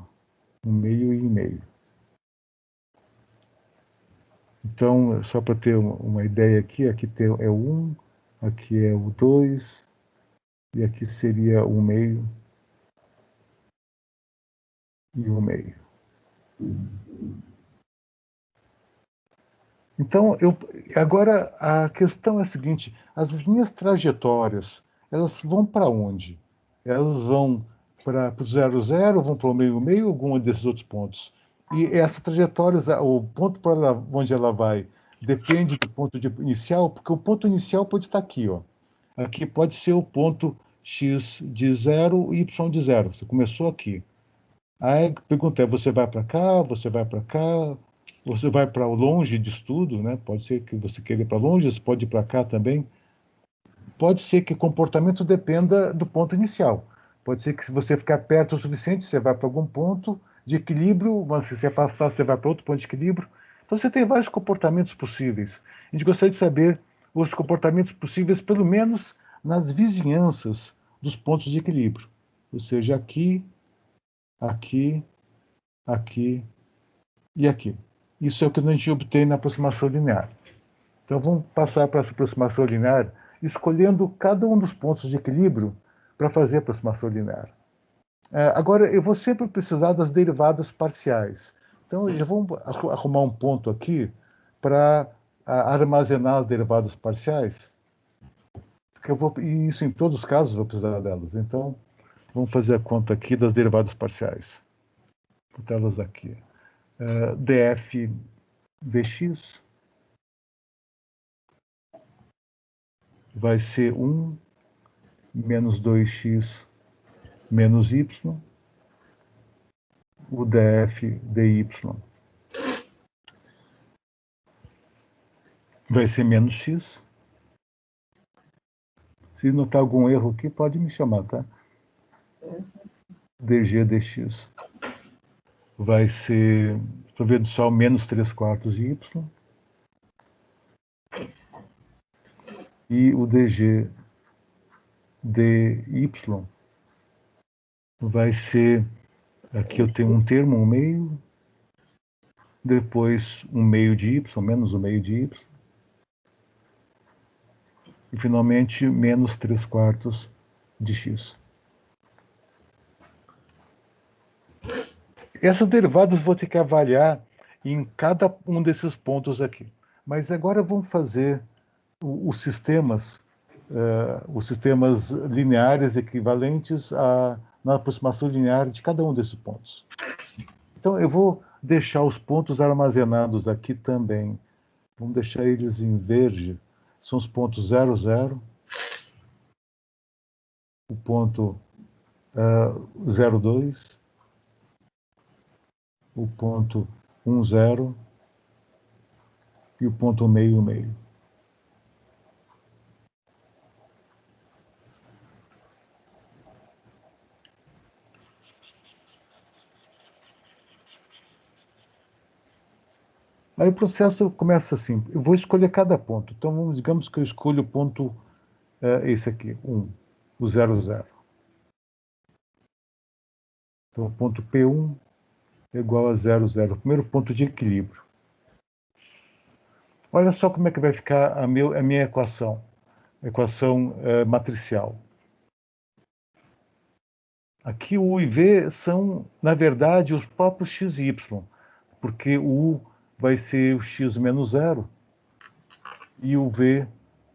[SPEAKER 2] 1 meio e 1 meio. Então, só para ter uma ideia aqui é o 1, aqui é o 2, e aqui seria o meio e o meio. Então, agora a questão é a seguinte: as minhas trajetórias, elas vão para onde? Elas vão para o 0, 0, vão para o meio, meio, algum desses outros pontos. E essa trajetória, o ponto para onde ela vai, depende do ponto inicial, porque o ponto inicial pode estar aqui, ó. Aqui pode ser o ponto x de 0 e y de 0. Você começou aqui. Aí a pergunta é: você vai para cá, você vai para cá, você vai para longe de estudo, né? Pode ser que você queira ir para longe, você pode ir para cá também. Pode ser que o comportamento dependa do ponto inicial. Pode ser que se você ficar perto o suficiente, você vai para algum ponto de equilíbrio, mas se você afastar, você vai para outro ponto de equilíbrio. Então você tem vários comportamentos possíveis. A gente gostaria de saber os comportamentos possíveis, pelo menos nas vizinhanças dos pontos de equilíbrio. Ou seja, aqui, aqui, aqui e aqui. Isso é o que a gente obtém na aproximação linear. Então vamos passar para essa aproximação linear, escolhendo cada um dos pontos de equilíbrio para fazer a aproximação linear. Agora, eu vou sempre precisar das derivadas parciais. Então, já vamos arrumar um ponto aqui para armazenar as derivadas parciais, porque e isso em todos os casos eu vou precisar delas. Então, vamos fazer a conta aqui das derivadas parciais. Vou botar elas aqui. df dx vai ser 1 menos 2x menos y, o df dy vai ser menos x. Se notar algum erro aqui, pode me chamar, tá? dg dx vai ser, estou vendo só menos 3/4 de y. E o dg dy vai ser, aqui eu tenho um termo, 1 meio, depois 1 meio de y, menos 1 meio de y, e finalmente menos 3/4 de x. Essas derivadas vou ter que avaliar em cada um desses pontos aqui. Mas agora vamos fazer os sistemas lineares equivalentes na aproximação linear de cada um desses pontos. Então, eu vou deixar os pontos armazenados aqui também. Vamos deixar eles em verde. São os pontos 0, 0, o ponto 0, 2, o ponto 1, 0 e o ponto meio, meio. Aí o processo começa assim. Eu vou escolher cada ponto. Então, digamos que eu escolho o ponto, esse aqui, 1, o 0, 0. Então, o ponto P1 é igual a 0, 0. O primeiro ponto de equilíbrio. Olha só como é que vai ficar a minha equação. Equação matricial. Aqui o U e V são, na verdade, os próprios x e y. Porque o U vai ser o x menos 0 e o V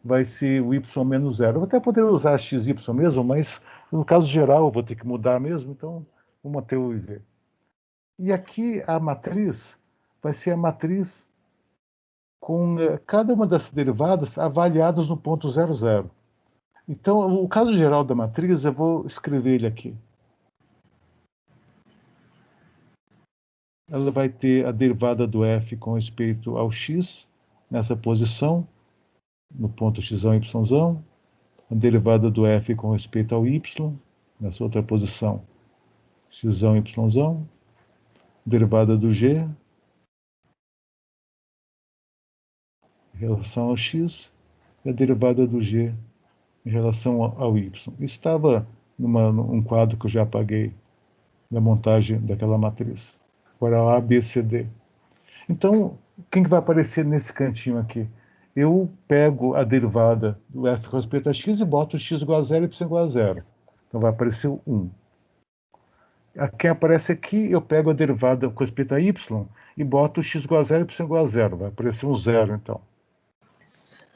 [SPEAKER 2] vai ser o y menos 0. Eu vou até poder usar x e y mesmo, mas no caso geral eu vou ter que mudar mesmo, então vou manter o U e V. E aqui a matriz vai ser a matriz com cada uma das derivadas avaliadas no ponto 0, 0. Então, o caso geral da matriz, eu vou escrever ele aqui. Ela vai ter a derivada do f com respeito ao x, nessa posição, no ponto x, y, a derivada do f com respeito ao y, nessa outra posição, x, y, derivada do g, em relação ao x, e a derivada do g em relação ao y. Isso estava num quadro que eu já apaguei da montagem daquela matriz. Agora A, B, C, D. Então, quem que vai aparecer nesse cantinho aqui? Eu pego a derivada do f com respeito a x e boto x igual a 0 e y igual a 0. Então vai aparecer o 1. Quem aparece aqui, eu pego a derivada com respeito a y e boto x igual a 0 e y igual a 0. Vai aparecer um 0, então.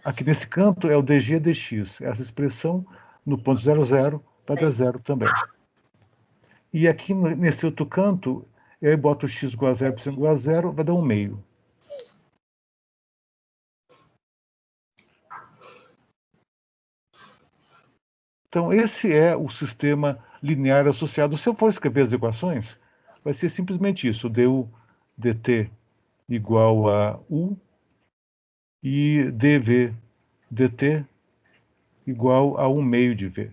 [SPEAKER 2] Aqui nesse canto é o dg dx. Essa expressão no ponto 0, 0 vai dar 0 também. E aqui nesse outro canto, eu boto x igual a 0, y igual a 0, vai dar 1 meio. Então, esse é o sistema linear associado. Se eu for escrever as equações, vai ser simplesmente isso. Du dt igual a u e dv dt igual a 1 meio de v.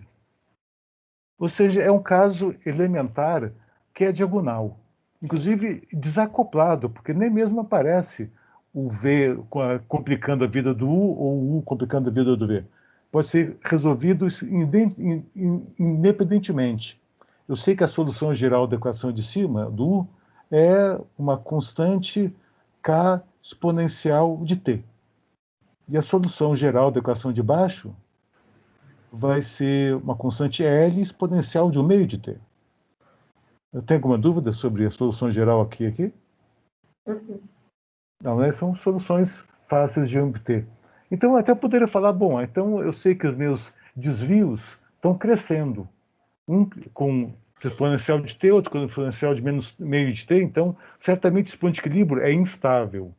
[SPEAKER 2] Ou seja, é um caso elementar que é diagonal. Inclusive desacoplado, porque nem mesmo aparece o v complicando a vida do u ou o u complicando a vida do v. Pode ser resolvido independentemente. Eu sei que a solução geral da equação de cima, do U, é uma constante k exponencial de t. E a solução geral da equação de baixo vai ser uma constante L exponencial de 1 meio de t. Eu tenho alguma dúvida sobre a solução geral aqui? Não, né? São soluções fáceis de obter. Então, eu até poderia falar, bom, então eu sei que os meus desvios estão crescendo. Um com exponencial de t, outro com exponencial de menos meio de t, então, certamente esse ponto de equilíbrio é instável.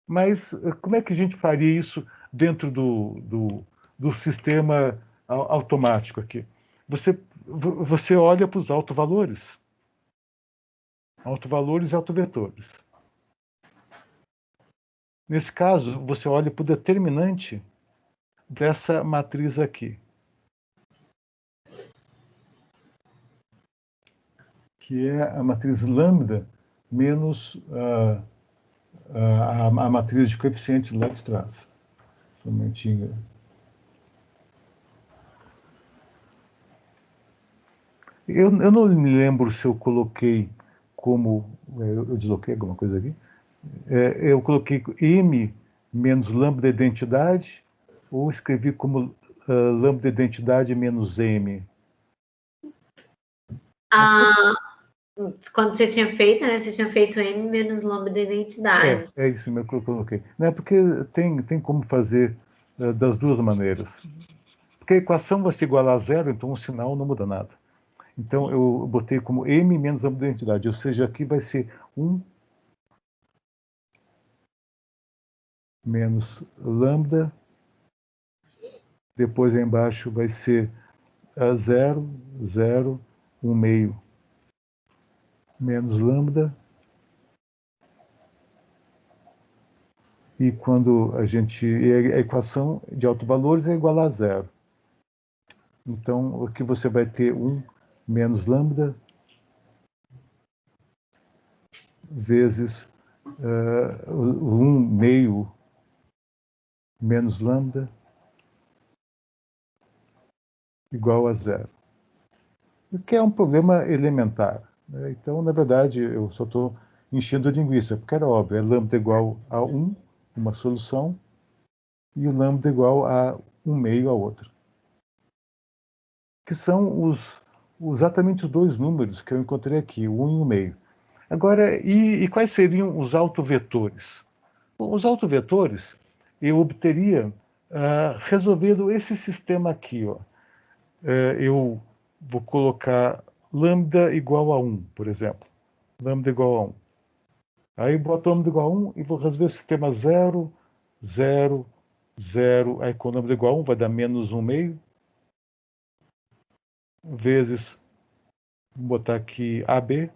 [SPEAKER 2] Mas como é que a gente faria isso dentro do sistema automático aqui? Você olha para os autovalores. Autovalores e autovetores. Nesse caso, você olha para o determinante dessa matriz aqui, que é a matriz lambda menos a matriz de coeficientes lá de trás. Um momentinho. Eu não me lembro se eu coloquei como... Eu desloquei alguma coisa aqui. Eu coloquei M menos lambda identidade ou escrevi como lambda identidade menos M?
[SPEAKER 1] quando você tinha feito, né? Você tinha feito M menos lambda identidade.
[SPEAKER 2] É isso mesmo que eu coloquei. Não é porque tem como fazer das duas maneiras. Porque a equação vai se igualar a zero, então o sinal não muda nada. Então eu botei como M menos lambda identidade, ou seja, aqui vai ser 1 menos lambda, depois aí embaixo vai ser 0, 0, 1 meio menos lambda, e quando a equação de autovalores é igual a zero. Então aqui você vai ter 1 menos lambda vezes 1 meio menos lambda igual a zero. O que é um problema elementar, né? Então, na verdade, eu só estou enchendo a linguiça, porque era óbvio, é lambda igual a 1, uma solução, e o lambda igual a 1 meio a outra. Que são exatamente os dois números que eu encontrei aqui, o 1 e o meio. Agora, e quais seriam os autovetores? Bom, os autovetores eu obteria resolvendo esse sistema aqui. Ó. Eu vou colocar lambda igual a 1, por exemplo. Lambda igual a 1. Aí boto lambda igual a 1 e vou resolver o sistema 0, 0, 0. Aí com lambda igual a 1 vai dar menos 1 meio. Vezes, vou botar aqui AB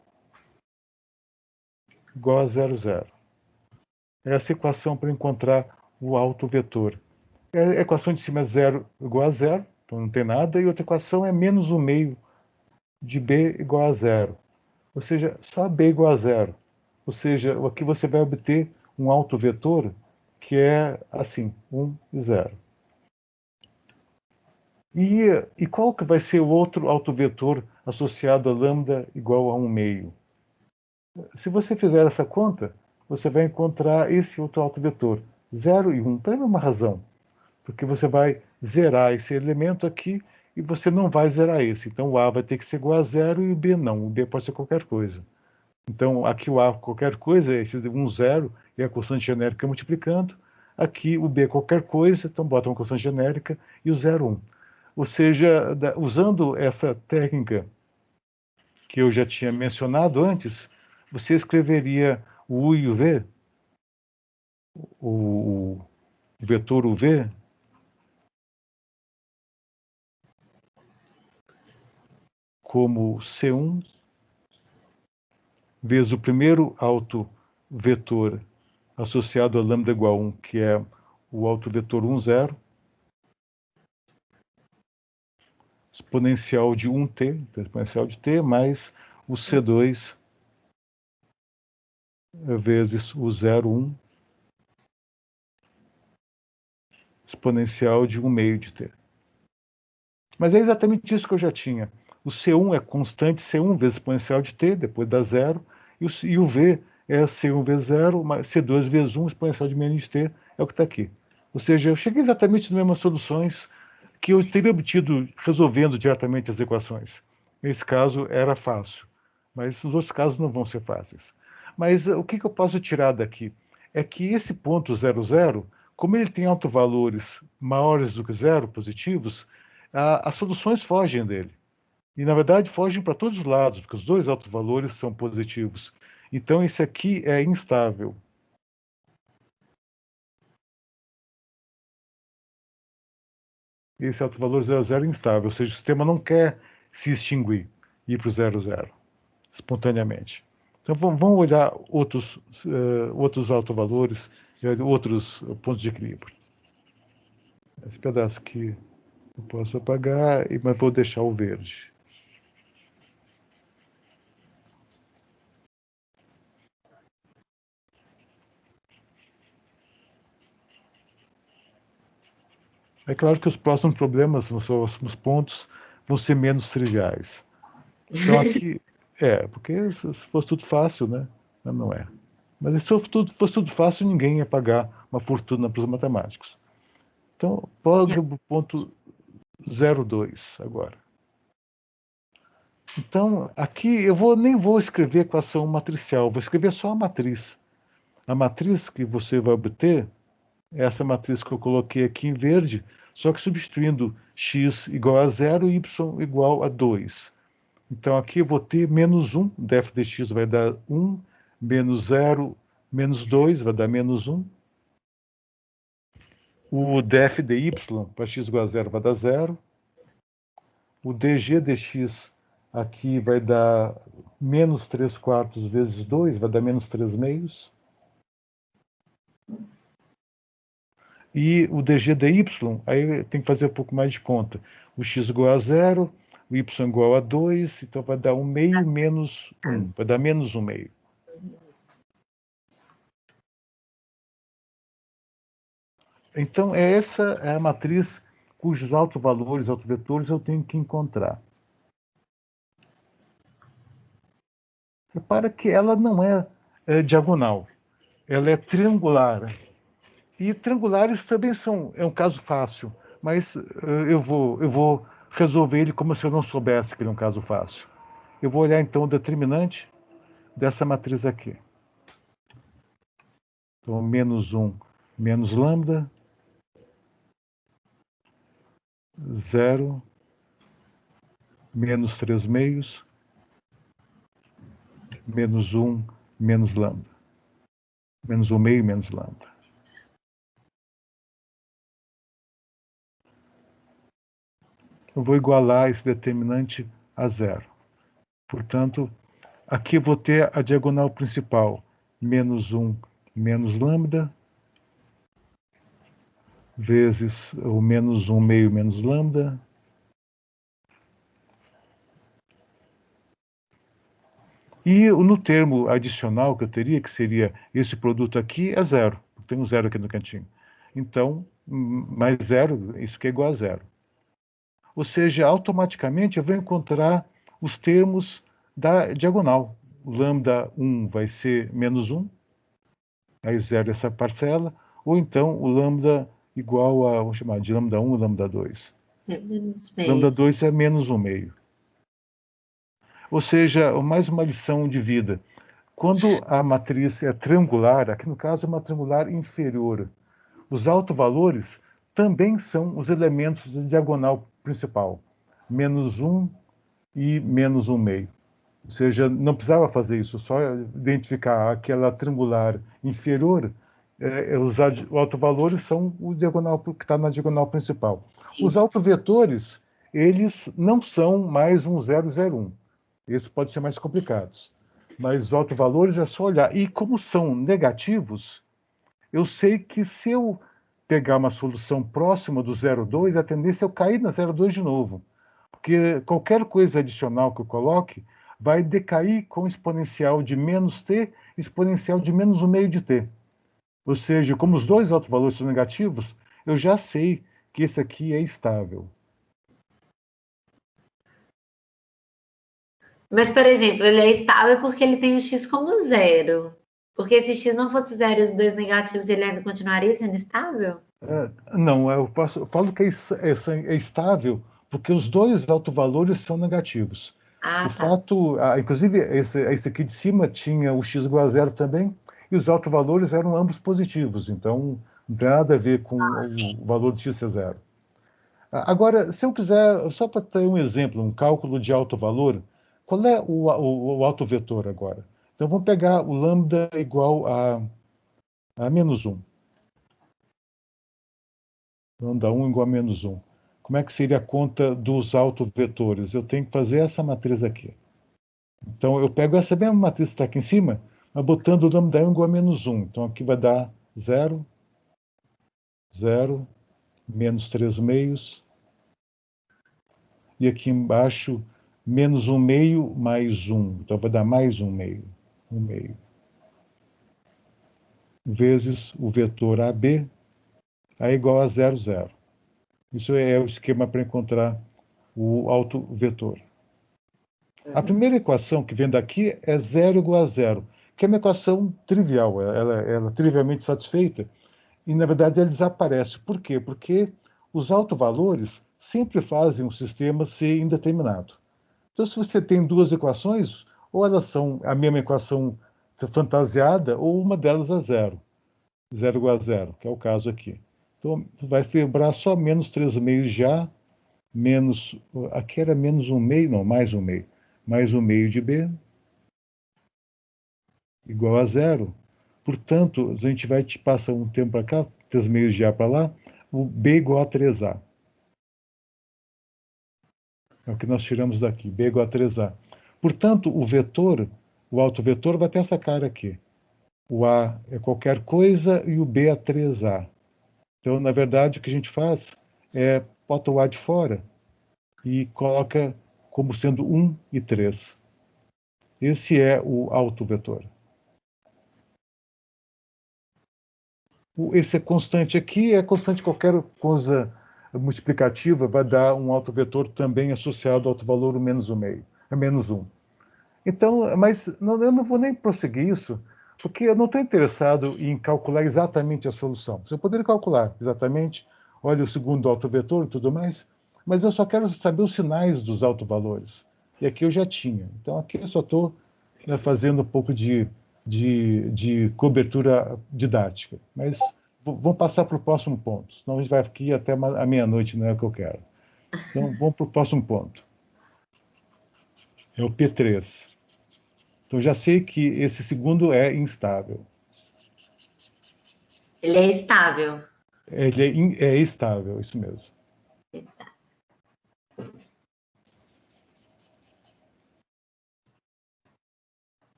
[SPEAKER 2] igual a 0, 0. Essa equação para encontrar o autovetor. A equação de cima é 0 igual a 0, então não tem nada. E outra equação é menos 1 meio de B igual a 0. Ou seja, só B igual a 0. Ou seja, aqui você vai obter um autovetor que é assim, 1 e 0. E qual que vai ser o outro autovetor associado a lambda igual a 1 meio? Se você fizer essa conta, você vai encontrar esse outro autovetor, 0 e 1, pela mesma razão. Porque você vai zerar esse elemento aqui e você não vai zerar esse. Então o A vai ter que ser igual a 0 e o B não. O B pode ser qualquer coisa. Então aqui o A qualquer coisa, esse 1, 0 e a constante genérica multiplicando. Aqui o B qualquer coisa, então bota uma constante genérica e o 0, 1. Ou seja, usando essa técnica que eu já tinha mencionado antes, você escreveria o U e o V, o vetor UV, como C1 vezes o primeiro autovetor associado a lambda igual a 1, que é o autovetor 1, 0, exponencial de 1t, então exponencial de t, mais o C2 vezes o 0, 1, exponencial de 1 meio de t. Mas é exatamente isso que eu já tinha. O C1 é constante C1 vezes exponencial de t, depois dá 0, e o V é C1 vezes 0, mais C2 vezes 1, exponencial de menos de t, é o que está aqui. Ou seja, eu cheguei exatamente nas mesmas soluções que eu teria obtido resolvendo diretamente as equações. Nesse caso era fácil, mas os outros casos não vão ser fáceis. Mas o que eu posso tirar daqui? É que esse ponto 0, 0, como ele tem autovalores maiores do que zero, positivos, as soluções fogem dele. E, na verdade, fogem para todos os lados, porque os dois autovalores são positivos. Então, esse aqui é instável. Esse autovalor 0, 0 é instável, ou seja, o sistema não quer se extinguir, ir para o 0, 0, espontaneamente. Então, vamos olhar outros autovalores, outros pontos de equilíbrio. Esse pedaço aqui eu posso apagar, mas vou deixar o verde. É claro que os próximos problemas, os próximos pontos, vão ser menos triviais. Então aqui, porque se fosse tudo fácil, né? Não é. Mas se fosse tudo fácil, ninguém ia pagar uma fortuna para os matemáticos. Então, pode o ponto 02 agora. Então, aqui nem vou escrever equação matricial, vou escrever só a matriz. A matriz que você vai obter é essa matriz que eu coloquei aqui em verde, só que substituindo x igual a 0 e y igual a 2. Então, aqui eu vou ter menos 1, df dx vai dar 1, menos 0, menos 2 vai dar menos 1. O df dy para x igual a 0 vai dar 0. O dg dx aqui vai dar menos 3 quartos vezes 2, vai dar menos 3 meios. E o dg dy, aí tem que fazer um pouco mais de conta. O x igual a 0, o y igual a 2, então vai dar 1 meio menos 1, vai dar menos 1 meio. Então, essa é a matriz cujos autovalores, autovetores eu tenho que encontrar. Repara que ela não é diagonal, ela é triangular. E triangulares também é um caso fácil, mas eu vou resolver ele como se eu não soubesse que ele é um caso fácil. Eu vou olhar então o determinante dessa matriz aqui. Então, menos 1 menos lambda, 0, menos 3 meios, menos 1 menos lambda. Menos 1 meio menos lambda. Eu vou igualar esse determinante a 0. Portanto, aqui eu vou ter a diagonal principal, menos 1 menos lambda, vezes o menos 1 meio menos lambda. E no termo adicional que eu teria, que seria esse produto aqui, é 0. Tem um 0 aqui no cantinho. Então, mais 0, isso que é igual a 0. Ou seja, automaticamente eu vou encontrar os termos da diagonal. O lambda 1 vai ser menos 1, aí 0 essa parcela, ou então o lambda igual a, vamos chamar de lambda 1 e lambda 2.
[SPEAKER 1] É menos meio.
[SPEAKER 2] Lambda 2 é menos 1 meio. Ou seja, mais uma lição de vida. Quando a matriz é triangular, aqui no caso é uma triangular inferior, os autovalores também são os elementos da diagonal principal, menos 1 e menos 1 meio. Ou seja, não precisava fazer isso, só identificar aquela triangular inferior, os autovalores são o diagonal que está na diagonal principal. Os autovetores, eles não são mais um 001. Esses podem ser mais complicados. Mas os autovalores é só olhar. E como são negativos, eu sei que se eu pegar uma solução próxima do 0,2, a tendência é eu cair na 0,2 de novo. Porque qualquer coisa adicional que eu coloque vai decair com exponencial de menos t, exponencial de menos 1 meio de t. Ou seja, como os dois autovalores são negativos, eu já sei que esse aqui é estável.
[SPEAKER 1] Mas, por exemplo, ele é estável porque ele tem o x como 0. Porque se x não fosse 0 e os dois negativos, ele ainda continuaria sendo estável?
[SPEAKER 2] Não, eu falo que é estável porque os dois autovalores são negativos.
[SPEAKER 1] Ah,
[SPEAKER 2] O
[SPEAKER 1] tá.
[SPEAKER 2] fato, inclusive, esse aqui de cima tinha o x igual a 0 também, e os autovalores eram ambos positivos, então não tem nada a ver com o valor de x ser 0. Agora, se eu quiser, só para ter um exemplo, um cálculo de autovalor, qual é o autovetor agora? Então, vamos pegar o lambda igual a menos 1. Lambda 1 igual a menos 1. Como é que seria a conta dos autovetores? Eu tenho que fazer essa matriz aqui. Então, eu pego essa mesma matriz que está aqui em cima, mas botando o lambda 1 igual a menos 1. Então, aqui vai dar 0, 0, menos 3 meios. E aqui embaixo, menos 1 meio mais 1. Então, vai dar mais 1 meio. 1 meio. Vezes o vetor AB, é igual a 0, 0. Isso é o esquema para encontrar o autovetor. A primeira equação que vem daqui é 0 igual a 0, que é uma equação trivial, ela é trivialmente satisfeita, e na verdade ela desaparece. Por quê? Porque os autovalores sempre fazem o sistema ser indeterminado. Então, se você tem duas equações, ou elas são a mesma equação fantasiada, ou uma delas é zero. Zero igual a zero, que é o caso aqui. Então, vai lembrar só menos 3 meios já, menos... Aqui era menos 1 meio, não, mais 1 meio. Mais 1 meio de B, igual a zero. Portanto, a gente vai te passar um tempo para cá, 3 meios de A para lá, o B igual a 3A. É o que nós tiramos daqui, B igual a 3A. Portanto, o vetor, o autovetor vai ter essa cara aqui. O A é qualquer coisa e o B é 3A. Então, na verdade, o que a gente faz é bota o A de fora e coloca como sendo 1 e 3. Esse é o autovetor. Esse é constante aqui, é constante qualquer coisa multiplicativa, vai dar um autovetor também associado ao autovalor menos 1 meio, é menos 1. Então, mas não, eu não vou nem prosseguir isso, porque eu não estou interessado em calcular exatamente a solução. Eu poderia calcular exatamente, olha o segundo autovetor e tudo mais, mas eu só quero saber os sinais dos autovalores. E aqui eu já tinha. Então, aqui eu só estou fazendo um pouco de cobertura didática. Mas vamos passar para o próximo ponto, senão a gente vai aqui até a meia-noite, não é o que eu quero. Então, vamos para o próximo ponto. É o P3. Então, já sei que esse segundo é instável.
[SPEAKER 1] Ele é estável.
[SPEAKER 2] Ele é estável, isso mesmo.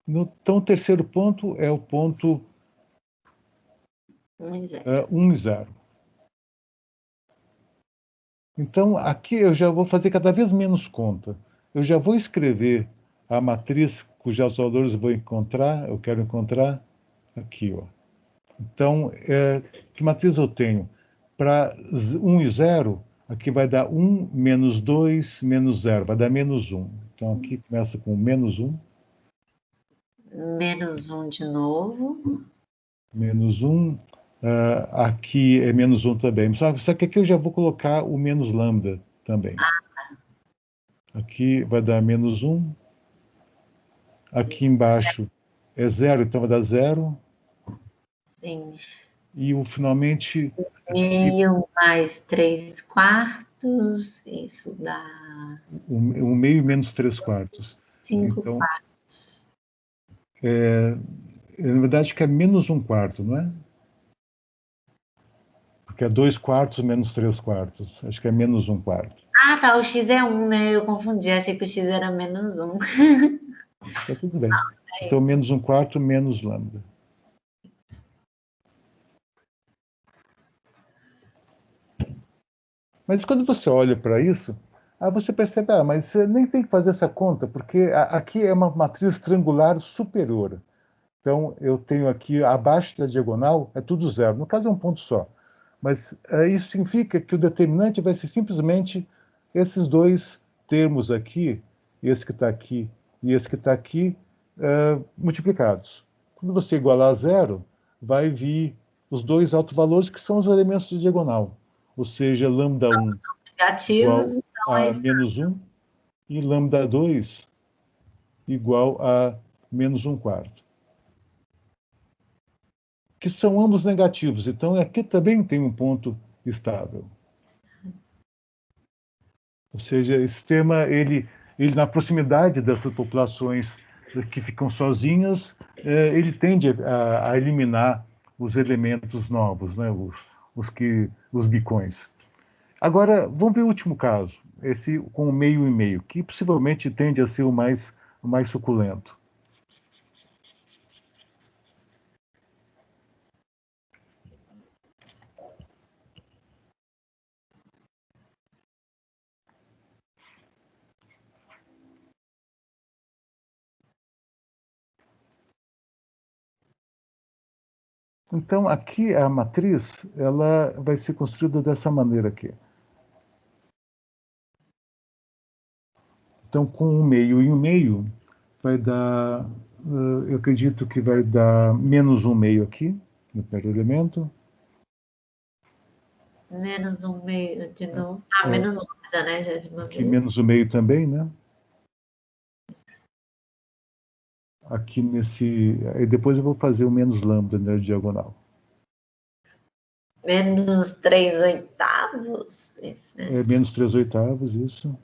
[SPEAKER 2] Então, o terceiro ponto é o ponto
[SPEAKER 1] 1 e 0.
[SPEAKER 2] 1 e 0. Então, aqui eu já vou fazer cada vez menos conta. Eu já vou escrever a matriz cujos valores eu quero encontrar aqui, ó. Então, que matriz eu tenho? Para 1 e 0, aqui vai dar 1 menos 2 menos 0, vai dar menos 1. Então, aqui começa com menos 1.
[SPEAKER 1] Menos 1 de novo.
[SPEAKER 2] Menos 1. Aqui é menos 1 também. Só que aqui eu já vou colocar o menos lambda também. Aqui vai dar menos 1. Aqui embaixo é 0, então vai dar 0.
[SPEAKER 1] Sim.
[SPEAKER 2] E finalmente...
[SPEAKER 1] Meio mais 3 quartos. Isso dá...
[SPEAKER 2] 1 meio menos 3 quartos.
[SPEAKER 1] 5
[SPEAKER 2] Então,
[SPEAKER 1] quartos.
[SPEAKER 2] na verdade, que é menos 1 quarto, não é? Porque é 2 quartos menos 3 quartos. Acho que é menos 1 quarto.
[SPEAKER 1] Ah, tá. O X é 1, né? Eu confundi. Achei que o X era menos 1.
[SPEAKER 2] Tá tudo bem. Então, menos 1 quarto menos lambda. Mas quando você olha para isso, você percebe, mas você nem tem que fazer essa conta, porque aqui é uma matriz triangular superior. Então, eu tenho aqui, abaixo da diagonal, é tudo zero. No caso, é um ponto só. Mas isso significa que o determinante vai ser simplesmente esses dois termos aqui, esse que está aqui e esse que está aqui, multiplicados. Quando você igualar a zero, vai vir os dois autovalores que são os elementos de diagonal. Ou seja, lambda1
[SPEAKER 1] Negativos,
[SPEAKER 2] igual
[SPEAKER 1] então é
[SPEAKER 2] a menos 1 e lambda2 igual a menos 1 quarto. Que são ambos negativos. Então, aqui também tem um ponto estável. Ou seja, esse sistema, ele na proximidade dessas populações que ficam sozinhas, ele tende a eliminar os elementos novos, né? Os bicões. Agora, vamos ver o último caso, esse com o meio e meio, que possivelmente tende a ser o mais suculento. Então, aqui a matriz, ela vai ser construída dessa maneira aqui. Então, com 1 meio e 1 meio, vai dar, eu acredito que vai dar menos 1 meio aqui, no primeiro elemento.
[SPEAKER 1] menos 1 meio de novo. Ah, menos lambda, né? Já de uma
[SPEAKER 2] Aqui
[SPEAKER 1] vez.
[SPEAKER 2] menos 1 meio também, né? aqui nesse... Aí depois eu vou fazer o menos lambda na diagonal.
[SPEAKER 1] Menos 3/8? Isso
[SPEAKER 2] É
[SPEAKER 1] mesmo.
[SPEAKER 2] menos 3/8, isso.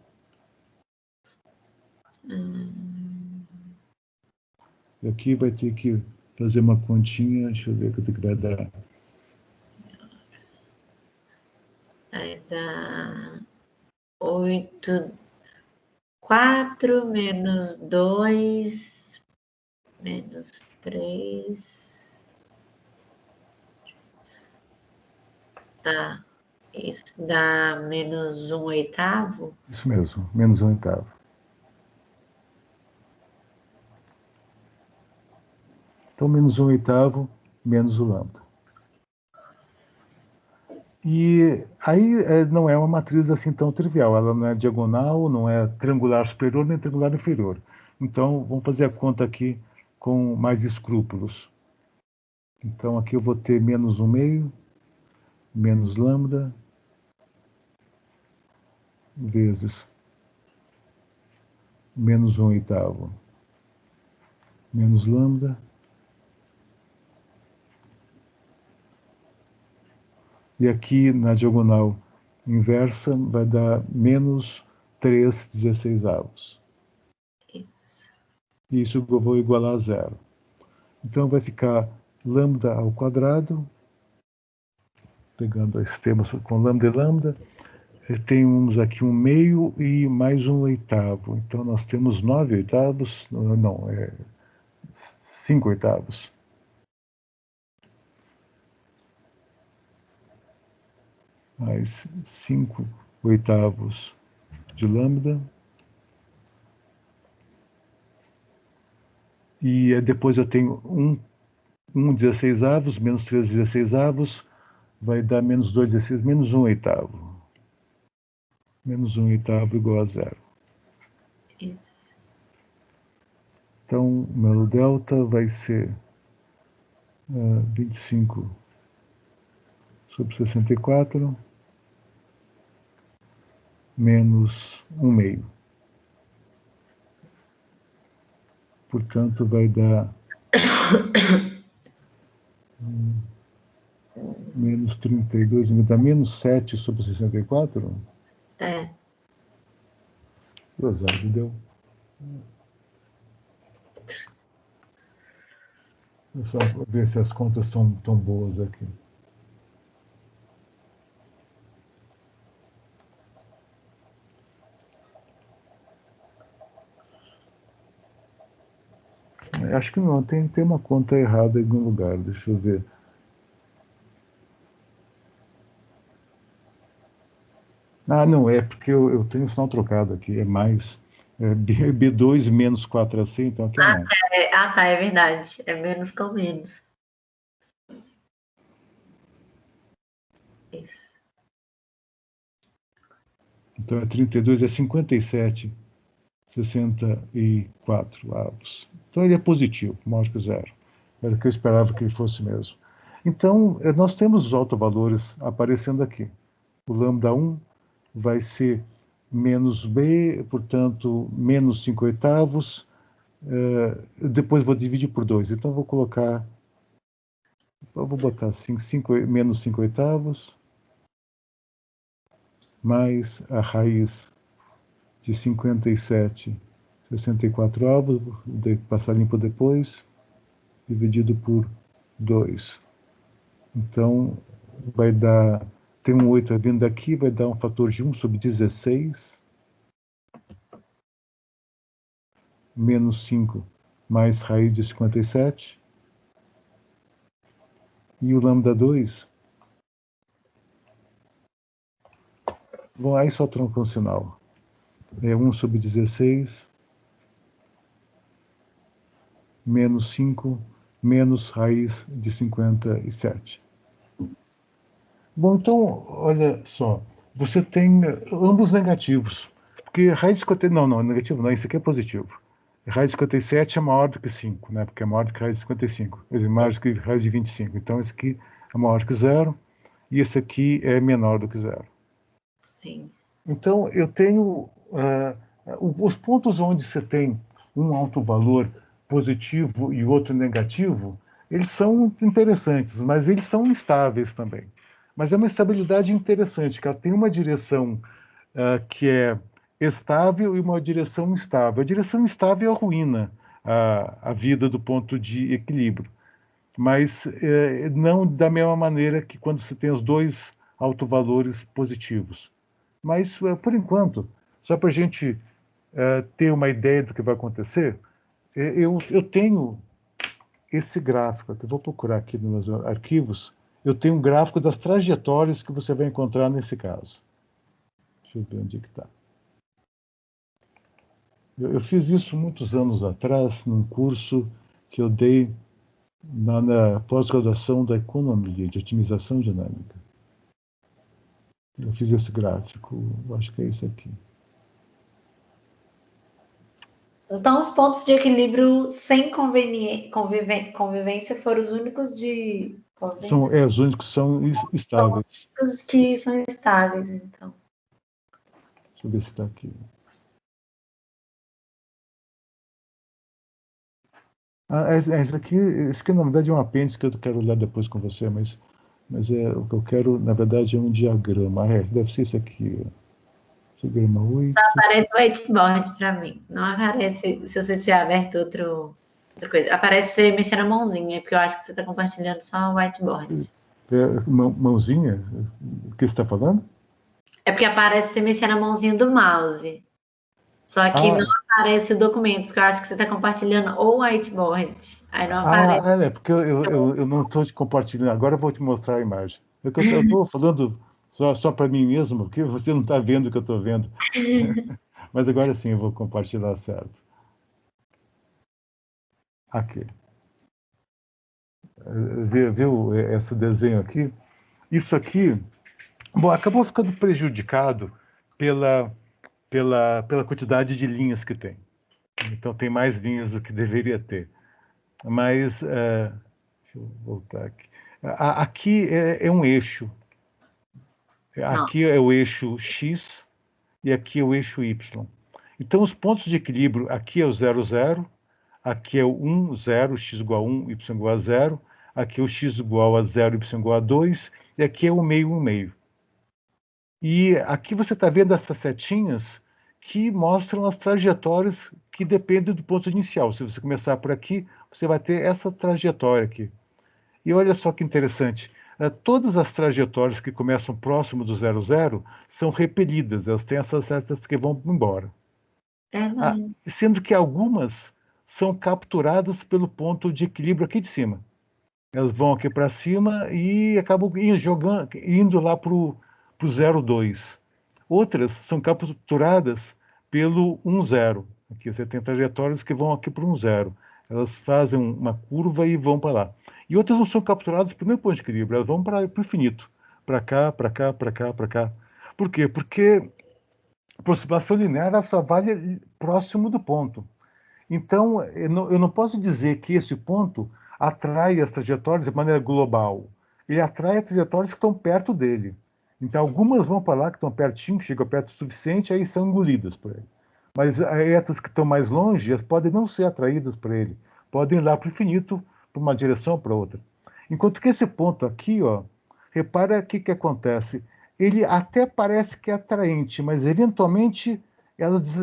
[SPEAKER 2] E aqui vai ter que fazer uma continha, deixa eu ver quanto que vai dar.
[SPEAKER 1] Vai dar 8, 4 menos 2 menos 3. Tá. Isso dá menos 1/8?
[SPEAKER 2] Isso mesmo, menos 1/8. Então, menos 1/8, menos o lambda. E aí não é uma matriz assim tão trivial, ela não é diagonal, não é triangular superior nem triangular inferior. Então, vamos fazer a conta aqui com mais escrúpulos. Então, aqui eu vou ter menos 1/2, menos lambda, vezes menos 1/8, menos lambda. E aqui na diagonal inversa vai dar menos 3/16. E isso eu vou igualar a zero. Então vai ficar lambda ao quadrado, pegando esse termo com lambda e lambda. Temos aqui 1/2 e mais 1/8. Então nós temos 9/8. Não, 5/8. Mais 5/8 de lambda. E depois eu tenho 1/16, menos 3/16, vai dar menos 2/16, menos 1/8. Menos 1/8 igual a zero.
[SPEAKER 1] Isso.
[SPEAKER 2] Então, meu delta vai ser 25/64 menos 1/2. Portanto, vai dar menos 32, me dá menos 7/64?
[SPEAKER 1] É.
[SPEAKER 2] Exato, deu. É só ver se as contas são tão boas aqui. Acho que não, tem uma conta errada em algum lugar, deixa eu ver. Ah, não, é porque eu tenho o sinal trocado aqui, é mais. B2 menos 4AC, então aqui é mais.
[SPEAKER 1] Tá, é verdade. É menos com menos. Isso.
[SPEAKER 2] Então é 32, é 57/64 avos. Então ele é positivo, maior que zero. Era o que eu esperava que ele fosse mesmo. Então, nós temos os autovalores aparecendo aqui. O lambda 1 vai ser menos B, portanto, menos 5/8. Depois vou dividir por 2. Então, eu vou botar assim, menos 5/8, mais a raiz de 57/64 avos, vou passar limpo depois, dividido por 2. Então, vai dar... Tem um 8 vindo daqui, vai dar um fator de 1/16, menos 5 mais raiz de 57. E o lambda 2, bom, aí só trocam o sinal. É 1/16, menos 5, menos raiz de 57. Bom, então, olha só, você tem ambos negativos, porque raiz de 57, não, negativo não, isso aqui é positivo. Raiz de 57 é maior do que 5, né? Porque é maior do que raiz de 55, é maior do que raiz de 25. Então, esse aqui é maior que zero, e esse aqui é menor do que zero.
[SPEAKER 1] Sim.
[SPEAKER 2] Então, eu tenho os pontos onde você tem um alto valor positivo e outro negativo, eles são interessantes, mas eles são instáveis também. Mas é uma estabilidade interessante, que ela tem uma direção que é estável e uma direção instável. A direção instável arruína a vida do ponto de equilíbrio, mas não da mesma maneira que quando você tem os dois autovalores positivos. Mas, por enquanto, só para a gente ter uma ideia do que vai acontecer, eu tenho esse gráfico, que eu vou procurar aqui nos meus arquivos, eu tenho um gráfico das trajetórias que você vai encontrar nesse caso. Deixa eu ver onde é que está. Eu fiz isso muitos anos atrás, num curso que eu dei na pós-graduação da economia, de otimização dinâmica. Eu fiz esse gráfico, eu acho que é esse aqui.
[SPEAKER 1] Então, os pontos de equilíbrio sem convivência foram os únicos de
[SPEAKER 2] São os únicos que são estáveis.
[SPEAKER 1] Os que são estáveis, então.
[SPEAKER 2] Deixa eu ver se está aqui. Esse aqui na verdade é um apêndice que eu quero olhar depois com você, mas o que eu quero, na verdade, é um diagrama. Deve ser esse aqui. Diagrama 8.
[SPEAKER 1] Só aparece o whiteboard para mim. Não aparece se você tiver aberto outra coisa. Aparece você mexer na mãozinha, porque eu acho que você está compartilhando só o whiteboard.
[SPEAKER 2] Mãozinha? O que você está falando?
[SPEAKER 1] É porque aparece você mexer na mãozinha do mouse. Só que não aparece o documento, porque eu acho que você está compartilhando o whiteboard. Aí não aparece.
[SPEAKER 2] É porque eu não estou te compartilhando. Agora eu vou te mostrar a imagem. Eu estou falando só para mim mesmo, porque você não está vendo o que eu estou vendo. Mas agora sim eu vou compartilhar certo. Aqui. Viu esse desenho aqui? Isso aqui, bom, acabou ficando prejudicado pela quantidade de linhas que tem. Então tem mais linhas do que deveria ter. Mas, deixa eu voltar aqui. Aqui é um eixo. Aqui é o eixo X e aqui é o eixo Y. Então os pontos de equilíbrio, aqui é o 0, 0, aqui é o 1, 0, x igual a 1, y igual a 0, aqui é o x igual a 0, y igual a 2, e aqui é o meio, 1 meio. E aqui você está vendo essas setinhas que mostram as trajetórias que dependem do ponto inicial. Se você começar por aqui, você vai ter essa trajetória aqui. E olha só que interessante, todas as trajetórias que começam próximo do 0, 0 são repelidas, elas têm essas setas que vão embora. Sendo que algumas são capturadas pelo ponto de equilíbrio aqui de cima. Elas vão aqui para cima e acabam indo lá para o 0,2. Outras são capturadas pelo 1,0. Aqui você tem trajetórias que vão aqui para o 1,0. Elas fazem uma curva e vão para lá. E outras não são capturadas pelo mesmo ponto de equilíbrio, elas vão para o infinito. Para cá, para cá, para cá, para cá. Por quê? Porque a aproximação linear ela só vale próximo do ponto. Então, eu não posso dizer que esse ponto atrai as trajetórias de maneira global. Ele atrai as trajetórias que estão perto dele. Então, algumas vão para lá, que estão pertinho, que chegam perto o suficiente, aí são engolidas por ele. Mas essas que estão mais longe, elas podem não ser atraídas por ele. Podem ir lá para o infinito, para uma direção ou para outra. Enquanto que esse ponto aqui, ó, repara o que acontece. Ele até parece que é atraente, mas eventualmente elas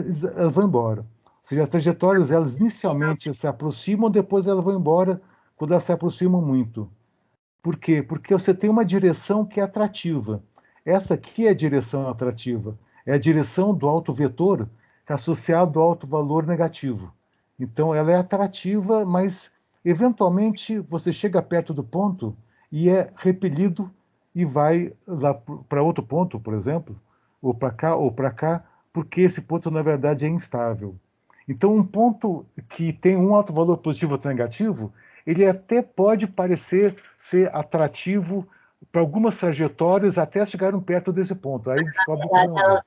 [SPEAKER 2] vão embora. Ou seja, as trajetórias, elas inicialmente se aproximam, depois elas vão embora quando elas se aproximam muito. Por quê? Porque você tem uma direção que é atrativa. Essa aqui é a direção atrativa. É a direção do alto vetor associado ao alto valor negativo. Então, ela é atrativa, mas, eventualmente, você chega perto do ponto e é repelido e vai lá para outro ponto, por exemplo, ou para cá, porque esse ponto, na verdade, é instável. Então, um ponto que tem um alto valor positivo ou negativo, ele até pode parecer ser atrativo para algumas trajetórias até chegarem perto desse ponto. Aí descobre que não é.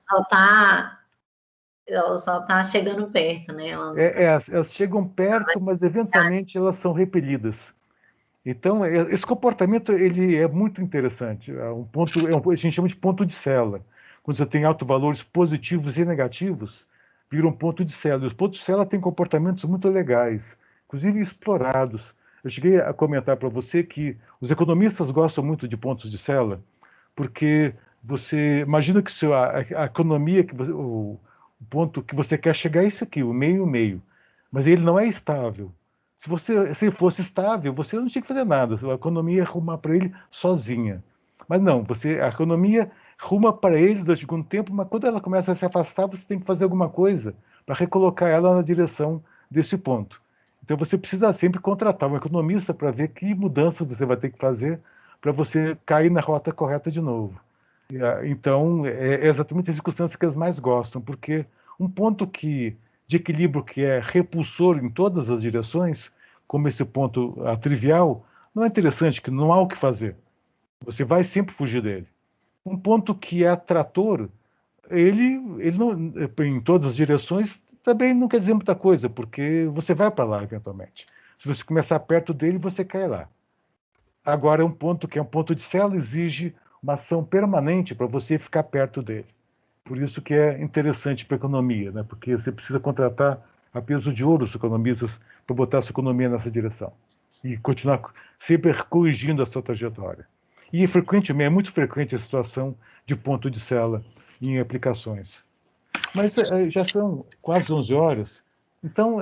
[SPEAKER 1] Ela só está chegando perto, né?
[SPEAKER 2] Elas chegam perto, mas eventualmente elas são repelidas. Então, esse comportamento ele é muito interessante. A gente chama de ponto de célula. Quando você tem autovalores positivos e negativos, vira um ponto de célula. Os pontos de célula têm comportamentos muito legais. inclusive explorados. Eu cheguei a comentar para você que os economistas gostam muito de pontos de célula, porque você imagina que a economia, o ponto que você quer chegar é isso aqui, o meio, mas ele não é estável. Se ele fosse estável, você não tinha que fazer nada, a economia ia arrumar para ele sozinha. Mas não, a economia ruma para ele durante algum tempo, mas quando ela começa a se afastar, você tem que fazer alguma coisa para recolocar ela na direção desse ponto. Então você precisa sempre contratar um economista para ver que mudanças você vai ter que fazer para você cair na rota correta de novo. Então, é exatamente a circunstância que eles mais gostam, porque um ponto de equilíbrio que é repulsor em todas as direções, como esse ponto trivial, não é interessante, que não há o que fazer. Você vai sempre fugir dele. Um ponto que é atrator, ele não, em todas as direções, também não quer dizer muita coisa, porque você vai para lá eventualmente. Se você começar perto dele, você cai lá. Agora, um ponto que é um ponto de célula exige uma ação permanente para você ficar perto dele. Por isso que é interessante para a economia, né? Porque você precisa contratar a peso de ouro os economistas para botar a sua economia nessa direção e continuar sempre corrigindo a sua trajetória. E é muito frequente a situação de ponto de célula em aplicações. Mas já são quase 11 horas, então,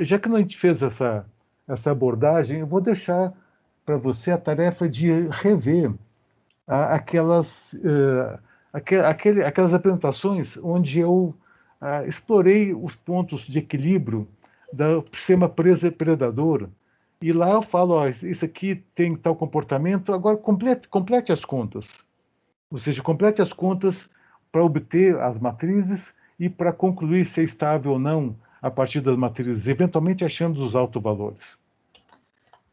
[SPEAKER 2] já que a gente fez essa abordagem, eu vou deixar para você a tarefa de rever aquelas apresentações onde eu explorei os pontos de equilíbrio do sistema presa-predador. E lá eu falo, ó, isso aqui tem tal comportamento, agora complete as contas. Ou seja, complete as contas para obter as matrizes e para concluir se é estável ou não a partir das matrizes, eventualmente achando os autovalores.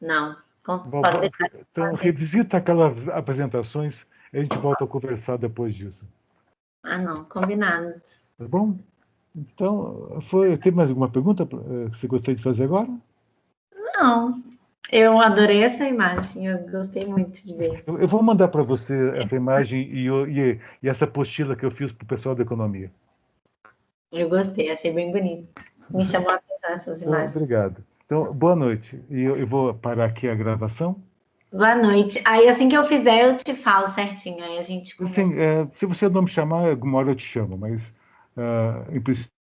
[SPEAKER 1] Não, pode deixar.
[SPEAKER 2] Então, revisita aquelas apresentações e a gente volta a conversar depois disso.
[SPEAKER 1] Ah, não, combinado.
[SPEAKER 2] Tá bom? Então, tem mais alguma pergunta que você gostaria de fazer agora?
[SPEAKER 1] Não, eu adorei essa imagem, eu gostei muito de ver.
[SPEAKER 2] Eu vou mandar para você essa imagem e essa apostila que eu fiz para o pessoal da economia.
[SPEAKER 1] Eu gostei, achei bem bonito. Me chamou a atenção essas
[SPEAKER 2] Então,
[SPEAKER 1] imagens.
[SPEAKER 2] obrigado. Então, boa noite. E eu vou parar aqui a gravação.
[SPEAKER 1] Boa noite. Aí assim que eu fizer, eu te falo certinho, aí a gente
[SPEAKER 2] Assim,
[SPEAKER 1] conversa.
[SPEAKER 2] se você não me chamar, alguma hora eu te chamo, mas em princípio